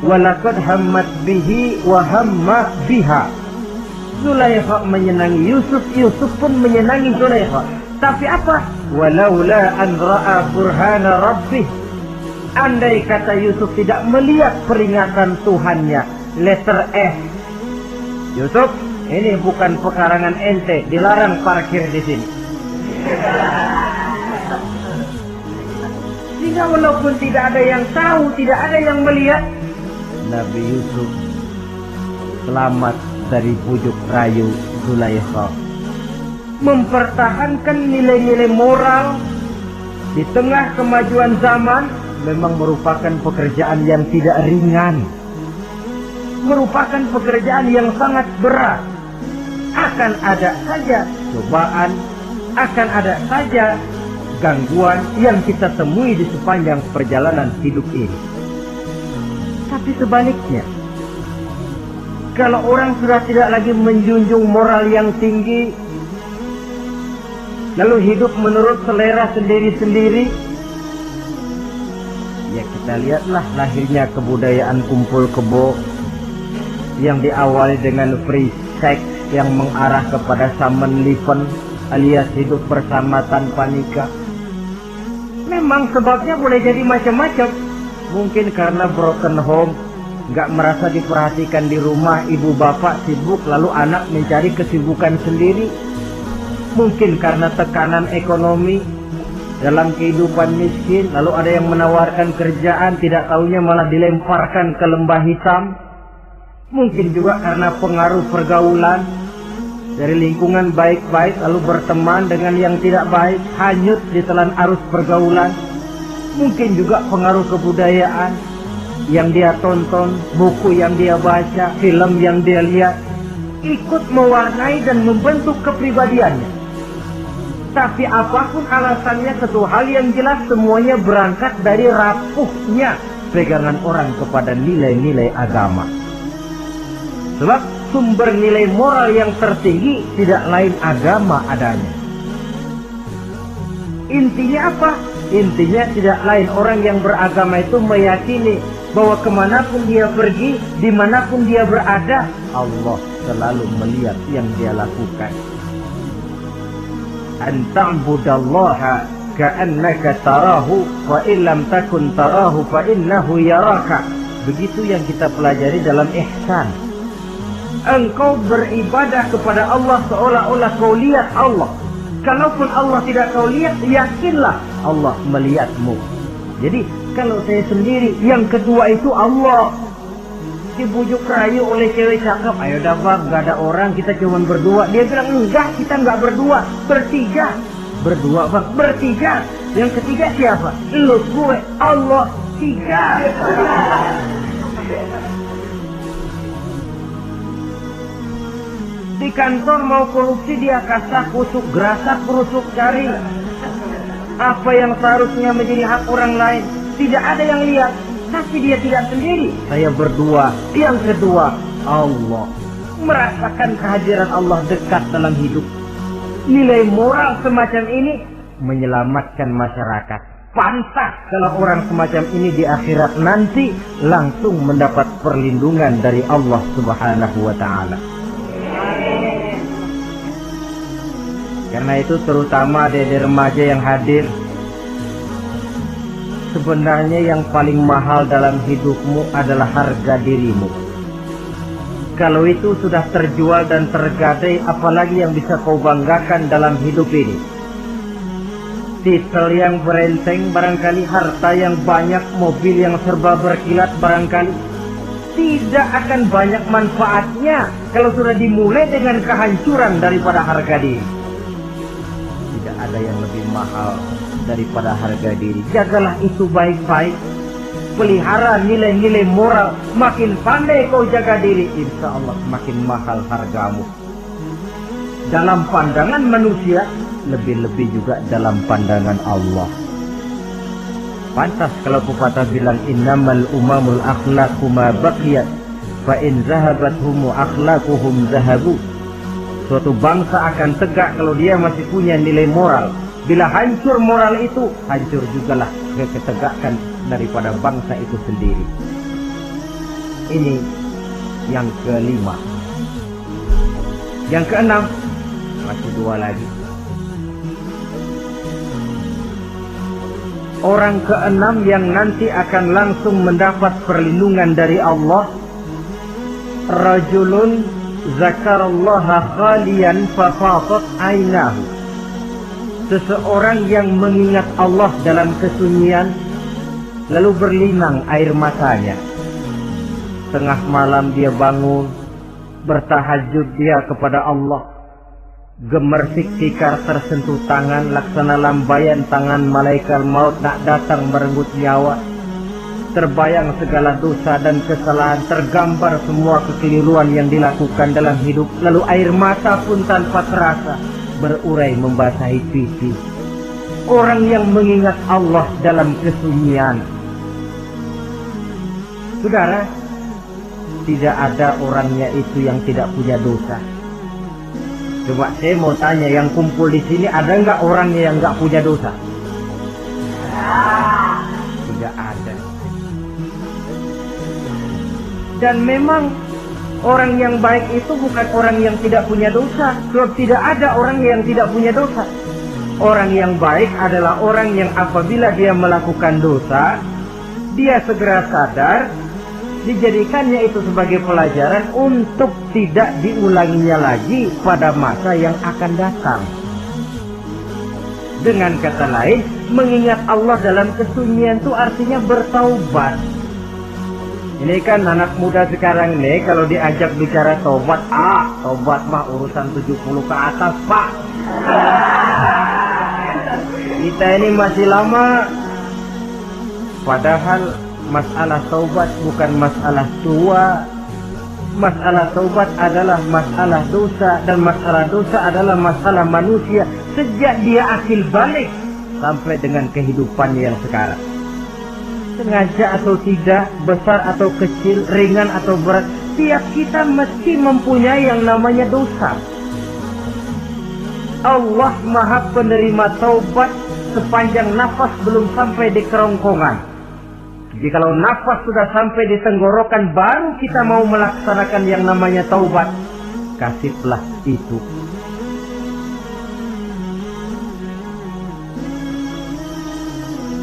Walaqad hammat bihi wa hamma biha. Zulaikha menyenangi Yusuf, Yusuf pun menyenangi Zulaikha. Tapi apa? Walaula an ra'a burhana rabbih. Andai kata Yusuf tidak melihat peringatan Tuhannya, letter S. Yusuf, ini bukan pekarangan ente, dilarang parkir di sini. Sehingga walaupun tidak ada yang tahu, tidak ada yang melihat, Nabi Yusuf selamat dari bujuk rayu Zulaikha. Mempertahankan nilai-nilai moral di tengah kemajuan zaman memang merupakan pekerjaan yang tidak ringan. Merupakan pekerjaan yang sangat berat. Akan ada saja cobaan, akan ada saja gangguan yang kita temui di sepanjang perjalanan hidup ini. Tapi sebaliknya, kalau orang sudah tidak lagi menjunjung moral yang tinggi, lalu hidup menurut selera sendiri-sendiri, ya kita lihatlah lahirnya kebudayaan kumpul kebo yang diawali dengan free sex yang mengarah kepada Samenleving alias hidup bersama tanpa nikah. Memang sebabnya boleh jadi macam-macam. Mungkin karena broken home, nggak merasa diperhatikan di rumah, ibu bapak sibuk lalu anak mencari kesibukan sendiri. Mungkin karena tekanan ekonomi dalam kehidupan miskin, lalu ada yang menawarkan kerjaan, tidak taunya malah dilemparkan ke lembah hitam. Mungkin juga karena pengaruh pergaulan dari lingkungan baik-baik lalu berteman dengan yang tidak baik, hanyut di telan arus pergaulan. Mungkin juga pengaruh kebudayaan yang dia tonton, buku yang dia baca, film yang dia lihat, ikut mewarnai dan membentuk kepribadiannya. Tapi apapun alasannya, satu hal yang jelas semuanya berangkat dari rapuhnya pegangan orang kepada nilai-nilai agama. Sebab sumber nilai moral yang tertinggi tidak lain agama adanya. Intinya apa? Intinya tidak lain orang yang beragama itu meyakini bahwa kemanapun dia pergi, dimanapun dia berada, Allah selalu melihat yang dia lakukan. An ta'budallaha ka'annaka tarahu fa illam takun tarahu fa innahu yaraka. Begitu yang kita pelajari dalam ihsan. Engkau beribadah kepada Allah seolah-olah kau lihat Allah. Kalaupun Allah tidak kau lihat, yakinlah Allah melihatmu. Jadi kalau saya sendiri, yang kedua itu Allah. Dibujuk rayu oleh cewek cakep, ayo dah bang, gak ada orang, kita cuma berdua. Dia bilang enggak, kita nggak berdua, bertiga. Berdua bang, bertiga. Yang ketiga siapa? Lu, gue, Allah, tiga. Di kantor mau korupsi dia kasak kusuk, gerasak kerusuk, cari apa yang seharusnya menjadi hak orang lain. Tidak ada yang lihat, tapi dia tidak sendiri. Saya berdua. Yang kedua, Allah. Merasakan kehadiran Allah dekat dalam hidup. Nilai moral semacam ini menyelamatkan masyarakat. Pantas kalau orang semacam ini di akhirat nanti langsung mendapat perlindungan dari Allah Subhanahu wa ta'ala. Karena itu terutama dari remaja yang hadir, sebenarnya yang paling mahal dalam hidupmu adalah harga dirimu. Kalau itu sudah terjual dan tergadai, apalagi yang bisa kau banggakan dalam hidup ini? Titel yang berenteng barangkali, harta yang banyak, mobil yang serba berkilat barangkali. Tidak akan banyak manfaatnya kalau sudah dimulai dengan kehancuran daripada harga diri. Tidak ada yang lebih mahal daripada harga diri. Jagalah itu baik-baik. Pelihara nilai-nilai moral. Makin pandai kau jaga diri, insya Allah makin mahal hargamu. Dalam pandangan manusia, lebih-lebih juga dalam pandangan Allah. Pantas kalau pepatah bilang innamal umamul akhlaqu ma baqiyat fa in zahabat humu akhlaquhum zahabu. Suatu bangsa akan tegak kalau dia masih punya nilai moral. Bila hancur moral itu, hancur jugalah ketegakan daripada bangsa itu sendiri. Ini yang kelima. Yang keenam, masih dua lagi. Orang keenam yang nanti akan langsung mendapat perlindungan dari Allah, rajulun zakarallaha khaliyan fafatat ainahu. Seseorang yang mengingat Allah dalam kesunyian, lalu berlinang air matanya. Tengah malam dia bangun, bertahajud dia kepada Allah. Gemersik tikar tersentuh tangan, laksana lambaian tangan malaikat maut nak datang merenggut nyawa. Terbayang segala dosa dan kesalahan, tergambar semua kekeliruan yang dilakukan dalam hidup. Lalu air mata pun tanpa terasa berurai membasahi pipi. Orang yang mengingat Allah dalam kesunyian. Saudara, tidak ada orangnya itu yang tidak punya dosa. Coba saya mau tanya, yang kumpul di sini ada nggak orangnya yang nggak punya dosa? Tidak ada. Dan memang orang yang baik itu bukan orang yang tidak punya dosa. Sebab tidak ada orang yang tidak punya dosa. Orang yang baik adalah orang yang apabila dia melakukan dosa, dia segera sadar, dijadikannya itu sebagai pelajaran untuk tidak diulanginya lagi pada masa yang akan datang. Dengan kata lain, mengingat Allah dalam kesunyian itu artinya bertaubat. Ini kan anak muda sekarang nih, kalau diajak bicara taubat, taubat mah urusan 70 ke atas, Pak. Kita ini masih lama. Padahal masalah taubat bukan masalah tua. Masalah taubat adalah masalah dosa. Dan masalah dosa adalah masalah manusia sejak dia akil balik sampai dengan kehidupannya yang sekarang. Sengaja atau tidak, besar atau kecil, ringan atau berat, tiap kita mesti mempunyai yang namanya dosa. Allah Maha penerima taubat sepanjang nafas belum sampai di kerongkongan. Jadi kalau nafas sudah sampai di tenggorokan, baru kita mau melaksanakan yang namanya taubat. Kasihlah itu.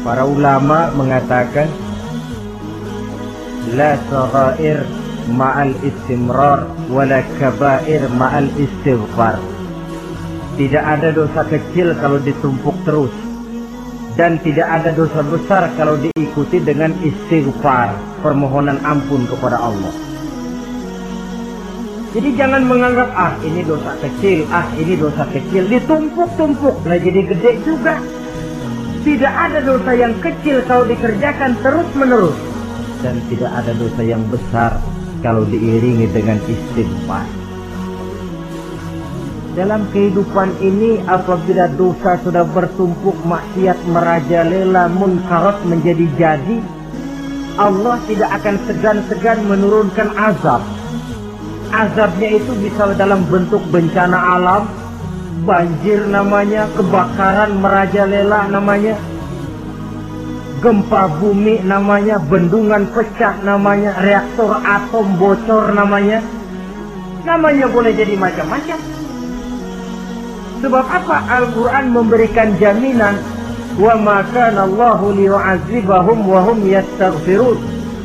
Para ulama mengatakan, la saghair ma'al istimrar wala kabair ma'al istighfar. Tidak ada dosa kecil kalau ditumpuk terus, dan tidak ada dosa besar kalau diikuti dengan istighfar, permohonan ampun kepada Allah. Jadi jangan menganggap, ini dosa kecil, ini dosa kecil, ditumpuk-tumpuk, lah jadi gede juga. Tidak ada dosa yang kecil kalau dikerjakan terus-menerus, dan tidak ada dosa yang besar kalau diiringi dengan istighfar. Dalam kehidupan ini, apabila dosa sudah bertumpuk, maksiat merajalela, munkarat menjadi jadi, Allah tidak akan segan-segan menurunkan azab. Azabnya itu bisa dalam bentuk bencana alam, banjir namanya, kebakaran merajalela namanya, gempa bumi namanya, bendungan pecah namanya, reaktor atom bocor namanya. Namanya boleh jadi macam-macam. Sebab apa? Al-Quran memberikan jaminan, wa ma kana Allahu liyu'adzibahum wa hum yastaghfirun.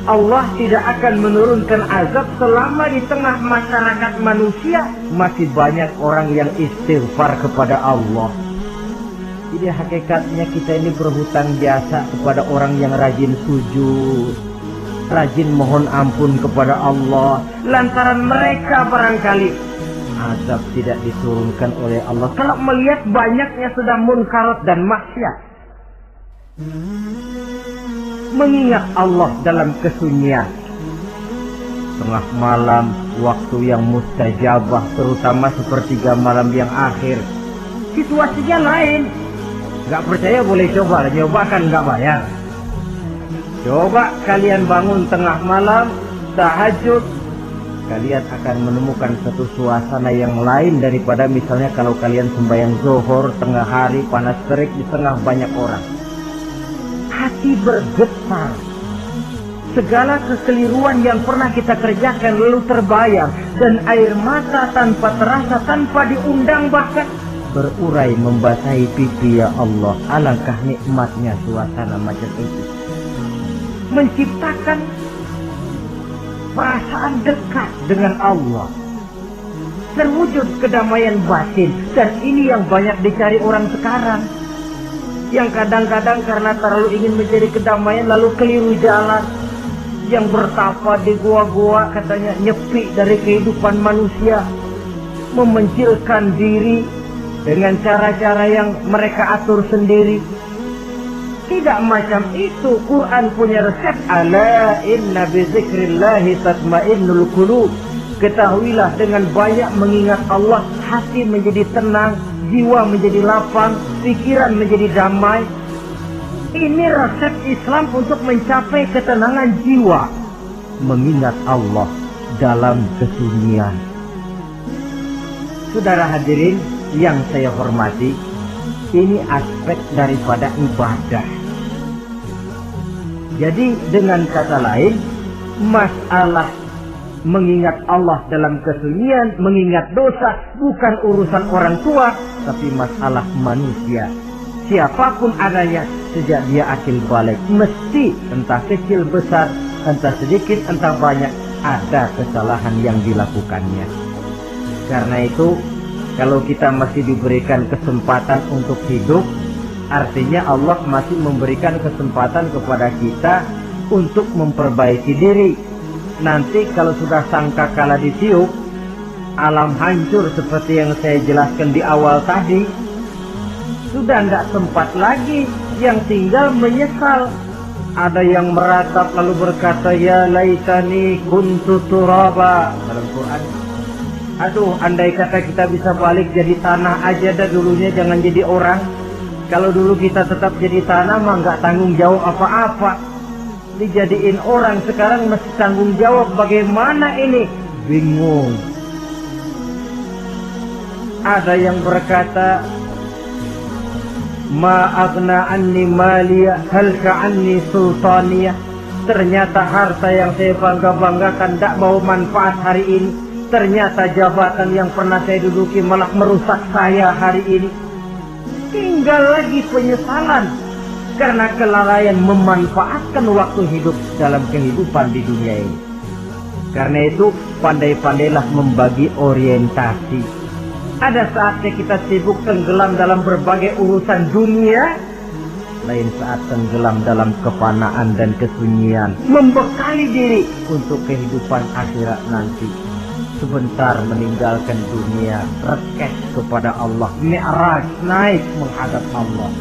Allah tidak akan menurunkan azab selama di tengah masyarakat manusia masih banyak orang yang istighfar kepada Allah. Jadi hakikatnya kita ini berhutang jasa kepada orang yang rajin sujud, rajin mohon ampun kepada Allah. Lantaran mereka barangkali azab tidak diturunkan oleh Allah kalau melihat banyaknya sedang munkarat dan maksiat. Mengingat Allah dalam kesunyian, tengah malam, waktu yang mustajabah, terutama sepertiga malam yang akhir, situasinya lain. Gak percaya boleh coba, nyobakan gak bayar. Coba kalian bangun tengah malam, tahajud, kalian akan menemukan satu suasana yang lain daripada misalnya kalau kalian sembahyang zuhur tengah hari panas terik di tengah banyak orang. Hati bergetar. Segala kekeliruan yang pernah kita kerjakan lalu terbayang, dan air mata tanpa terasa, tanpa diundang bahkan berurai membasahi pipi. Ya Allah, alangkah nikmatnya suasana macam itu, menciptakan perasaan dekat dengan Allah, terwujud kedamaian batin. Dan ini yang banyak dicari orang sekarang, yang kadang-kadang karena terlalu ingin mencari kedamaian lalu keliru jalan, yang bertapa di gua-gua katanya nyepi dari kehidupan manusia, memencilkan diri dengan cara-cara yang mereka atur sendiri. Tidak macam itu. Quran punya resep. Ala inna bizikrillahi tatmainnul qulub. Ketahuilah dengan banyak mengingat Allah, hati menjadi tenang, jiwa menjadi lapang, pikiran menjadi damai. Ini resep Islam untuk mencapai ketenangan jiwa. Mengingat Allah dalam kesunyian. Saudara hadirin yang saya hormati, ini aspek daripada ibadah. Jadi dengan kata lain, masalah mengingat Allah dalam kesunyian, mengingat dosa, bukan urusan orang tua, tapi masalah manusia. Siapapun adanya, sejak dia akil balik, mesti entah kecil besar, entah sedikit entah banyak, ada kesalahan yang dilakukannya. Karena itu, kalau kita masih diberikan kesempatan untuk hidup, artinya Allah masih memberikan kesempatan kepada kita untuk memperbaiki diri. Nanti kalau sudah sangkakala ditiup, alam hancur seperti yang saya jelaskan di awal tadi, sudah tidak sempat lagi, yang tinggal menyesal. Ada yang meratap lalu berkata, ya laitani kuntu turaba, dalam Quran. Aduh, andai kata kita bisa balik jadi tanah aja dah dulunya, jangan jadi orang. Kalau dulu kita tetap jadi tanah mah nggak tanggung jawab apa-apa. Dijadiin orang sekarang mesti tanggung jawab. Bagaimana ini? Bingung. Ada yang berkata, ma aghna anni maliya halka anni sultaniyah. Ternyata harta yang saya bangga-banggakan tidak bawa manfaat hari ini. Ternyata jabatan yang pernah saya duduki malah merusak saya hari ini. Tinggal lagi penyesalan karena kelalaian memanfaatkan waktu hidup dalam kehidupan di dunia ini. Karena itu pandai-pandailah membagi orientasi. Ada saatnya kita sibuk tenggelam dalam berbagai urusan dunia, lain saat tenggelam dalam kefanaan dan kesunyian, membekali diri untuk kehidupan akhirat nanti. Sebentar meninggalkan dunia, rekes kepada Allah, mi'raj, naik menghadap Allah,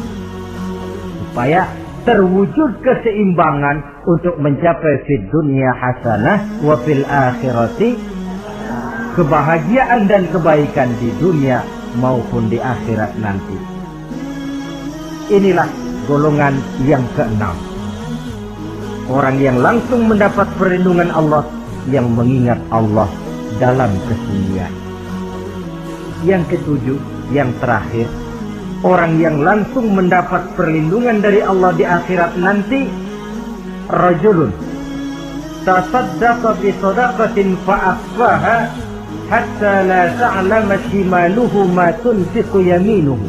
supaya terwujud keseimbangan untuk mencapai fid dunya hasanah wa fil akhirati, kebahagiaan dan kebaikan di dunia maupun di akhirat nanti. Inilah golongan yang keenam, orang yang langsung mendapat perlindungan Allah, yang mengingat Allah dalam kesunyian. Yang ketujuh, yang terakhir, orang yang langsung mendapat perlindungan dari Allah di akhirat nanti, rajulun tasaddaqa bi sadaqatin fa'akhfaha hatta la ta'lama shimaluhu ma tunfiqu yaminuhu.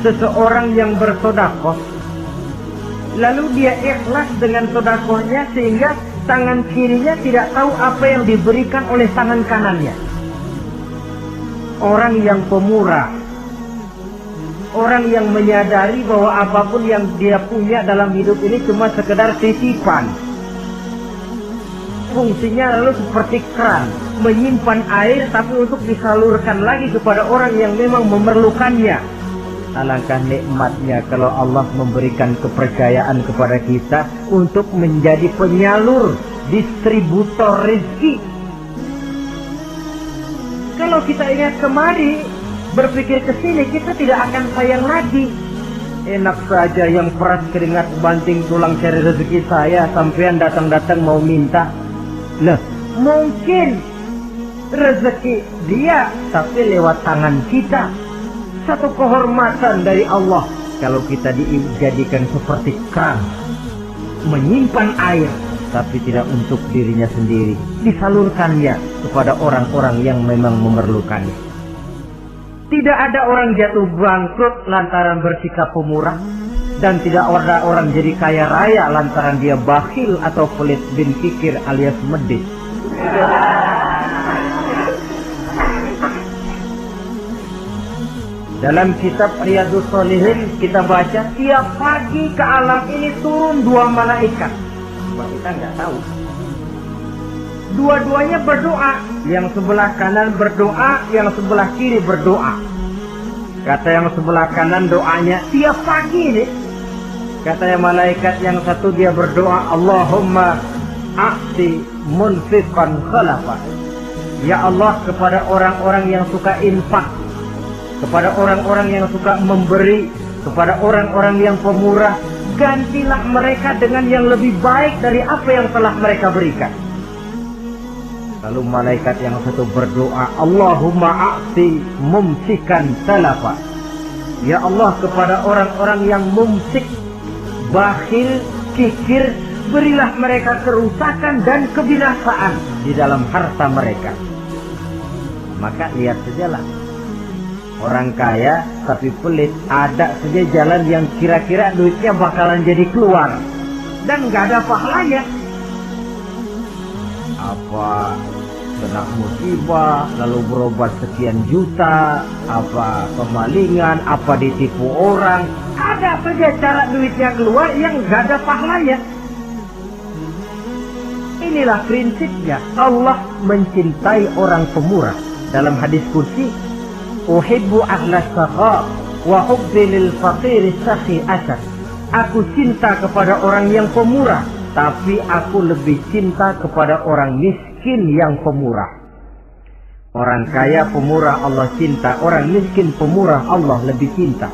Seseorang yang bersedekah lalu dia ikhlas dengan sedekahnya sehingga tangan kirinya tidak tahu apa yang diberikan oleh tangan kanannya. Orang yang pemurah, orang yang menyadari bahwa apapun yang dia punya dalam hidup ini cuma sekedar titipan. Fungsinya lalu seperti keran, menyimpan air tapi untuk disalurkan lagi kepada orang yang memang memerlukannya. Alangkah nikmatnya kalau Allah memberikan kepercayaan kepada kita untuk menjadi penyalur, distributor rezeki. Kalau kita ingat kemari, berpikir ke sini, kita tidak akan sayang lagi. Enak saja yang peras keringat banting tulang cari rezeki saya, sampean datang-datang mau minta. Lah, mungkin rezeki dia tapi lewat tangan kita. Satu kehormatan dari Allah kalau kita dijadikan seperti keran, menyimpan air tapi tidak untuk dirinya sendiri, disalurkannya kepada orang-orang yang memang memerlukannya. Tidak ada orang jatuh bangkrut lantaran bersikap pemurah, dan tidak ada orang jadi kaya raya lantaran dia bakhil atau pelit bin kikir alias medit. Dalam kitab Riyadhus Shalihin kita baca tiap pagi ke alam ini turun dua malaikat. Kita nggak tahu. Dua-duanya berdoa, yang sebelah kanan berdoa, yang sebelah kiri berdoa. Kata yang sebelah kanan doanya tiap pagi ini. Kata yang malaikat yang satu dia berdoa, Allahumma a'ti munfiqan khalafa. Ya Allah, kepada orang-orang yang suka infak, kepada orang-orang yang suka memberi, kepada orang-orang yang pemurah, gantilah mereka dengan yang lebih baik dari apa yang telah mereka berikan. Lalu malaikat yang satu berdoa, Allahumma a'ti mumsikan talafa. Ya Allah, kepada orang-orang yang mumsik, bakhil, kikir, berilah mereka kerusakan dan kebinasaan di dalam harta mereka. Maka lihat sajalah, orang kaya tapi pelit, ada saja jalan yang kira-kira duitnya bakalan jadi keluar dan nggak ada pahalanya. Apa kena musibah lalu berobat sekian juta, apa kemalingan, apa ditipu orang, ada saja cara duitnya keluar yang nggak ada pahalanya. Inilah prinsipnya. Allah mencintai orang pemurah. Dalam hadis kursi, uhibbu ahlas sakha wa hubbi lil faqir sakhi asad. Aku cinta kepada orang yang pemurah, tapi aku lebih cinta kepada orang miskin yang pemurah. Orang kaya pemurah Allah cinta, orang miskin pemurah Allah lebih cinta.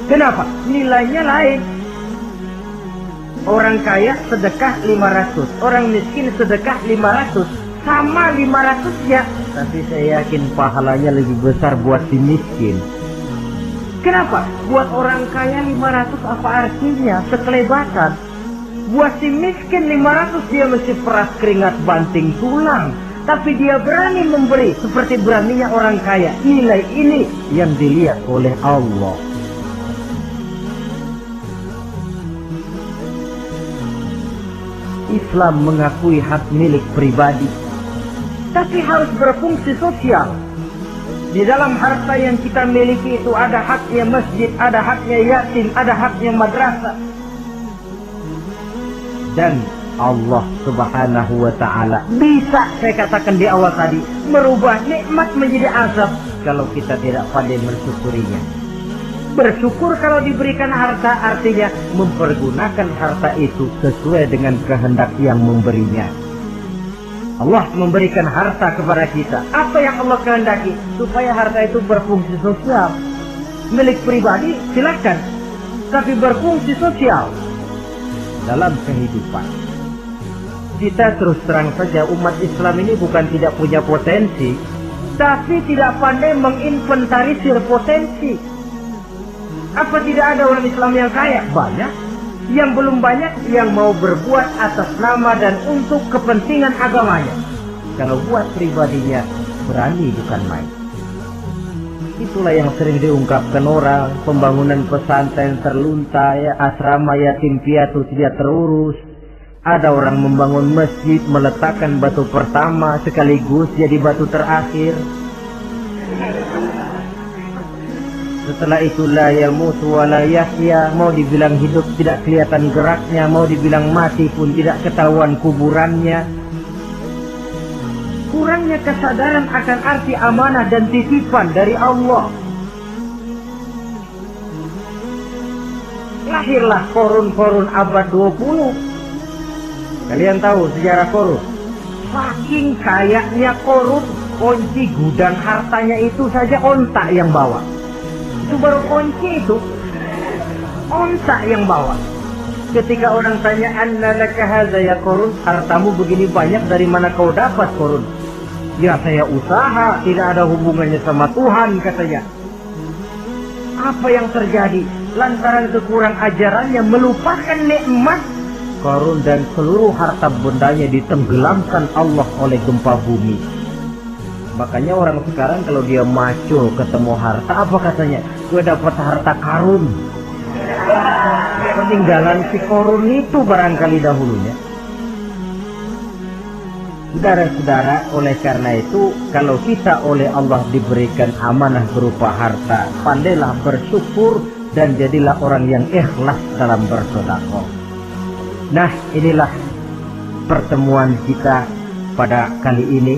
Kenapa? Nilainya lain. Orang kaya sedekah 500, orang miskin sedekah 500, sama 500-nya, tapi saya yakin pahalanya lebih besar buat si miskin. Kenapa? Buat orang kaya 500 apa artinya? Sekelebatan. Buat si miskin 500 dia mesti peras keringat banting tulang, tapi dia berani memberi seperti beraninya orang kaya. Nilai ini yang dilihat oleh Allah. Islam mengakui hak milik pribadi, tapi harus berfungsi sosial. Di dalam harta yang kita miliki itu ada haknya masjid, ada haknya yatim, ada haknya madrasah. Dan Allah Subhanahu wa ta'ala bisa, saya katakan di awal tadi, merubah nikmat menjadi azab kalau kita tidak pandai mensyukurinya. Bersyukur kalau diberikan harta artinya mempergunakan harta itu sesuai dengan kehendak yang memberinya. Allah memberikan harta kepada kita. Apa yang Allah kehendaki? Supaya harta itu berfungsi sosial. Milik pribadi silakan, tapi berfungsi sosial dalam kehidupan. Kita terus terang saja, umat Islam ini bukan tidak punya potensi, tapi tidak pandai menginventarisir potensi. Apa tidak ada orang Islam yang kaya? Banyak. Yang belum banyak yang mau berbuat atas nama dan untuk kepentingan agamanya. Kalau buat pribadinya berani bukan main. Itulah yang sering diungkapkan orang, pembangunan pesantren terlunta, ya, asrama yatim piatu tidak terurus. Ada orang membangun masjid, meletakkan batu pertama sekaligus jadi batu terakhir. Setelah itu la yamutu wa la yahya, mau dibilang hidup tidak kelihatan geraknya, mau dibilang mati pun tidak ketahuan kuburannya. Kurangnya kesadaran akan arti amanah dan titipan dari Allah. Lahirlah Korun abad 20. Kalian tahu sejarah Korun? Saking kayaknya Korun, kunci gudang hartanya itu saja onta yang bawa. Itu baru kunci itu, onta yang bawa. Ketika orang tanya, anna laka hadza ya Korun, hartamu begini banyak dari mana kau dapat Korun? Ya saya usaha, tidak ada hubungannya sama Tuhan katanya. Apa yang terjadi? Lantaran kekurang ajarannya melupakan nikmat, Korun dan seluruh harta bendanya ditenggelamkan Allah oleh gempa bumi. Makanya orang sekarang kalau dia macul ketemu harta, apa katanya? Gue dapat harta karun. Peninggalan si Korun itu barangkali dahulunya. Saudara-saudara, oleh karena itu, kalau kita oleh Allah diberikan amanah berupa harta, pandailah bersyukur dan jadilah orang yang ikhlas dalam bersedekah. Nah, inilah pertemuan kita pada kali ini.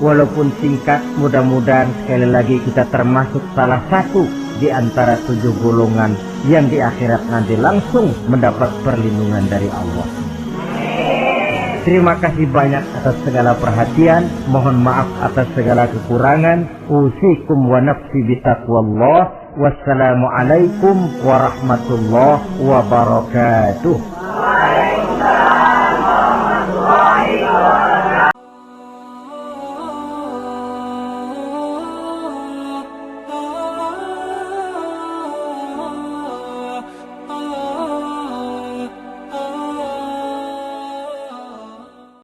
Walaupun singkat, mudah-mudahan sekali lagi kita termasuk salah satu di antara 7 golongan yang di akhirat nanti langsung mendapat perlindungan dari Allah. Terima kasih banyak atas segala perhatian. Mohon maaf atas segala kekurangan. Usikum wa nafsi bitaqwallah. Wassalamualaikum warahmatullahi wabarakatuh.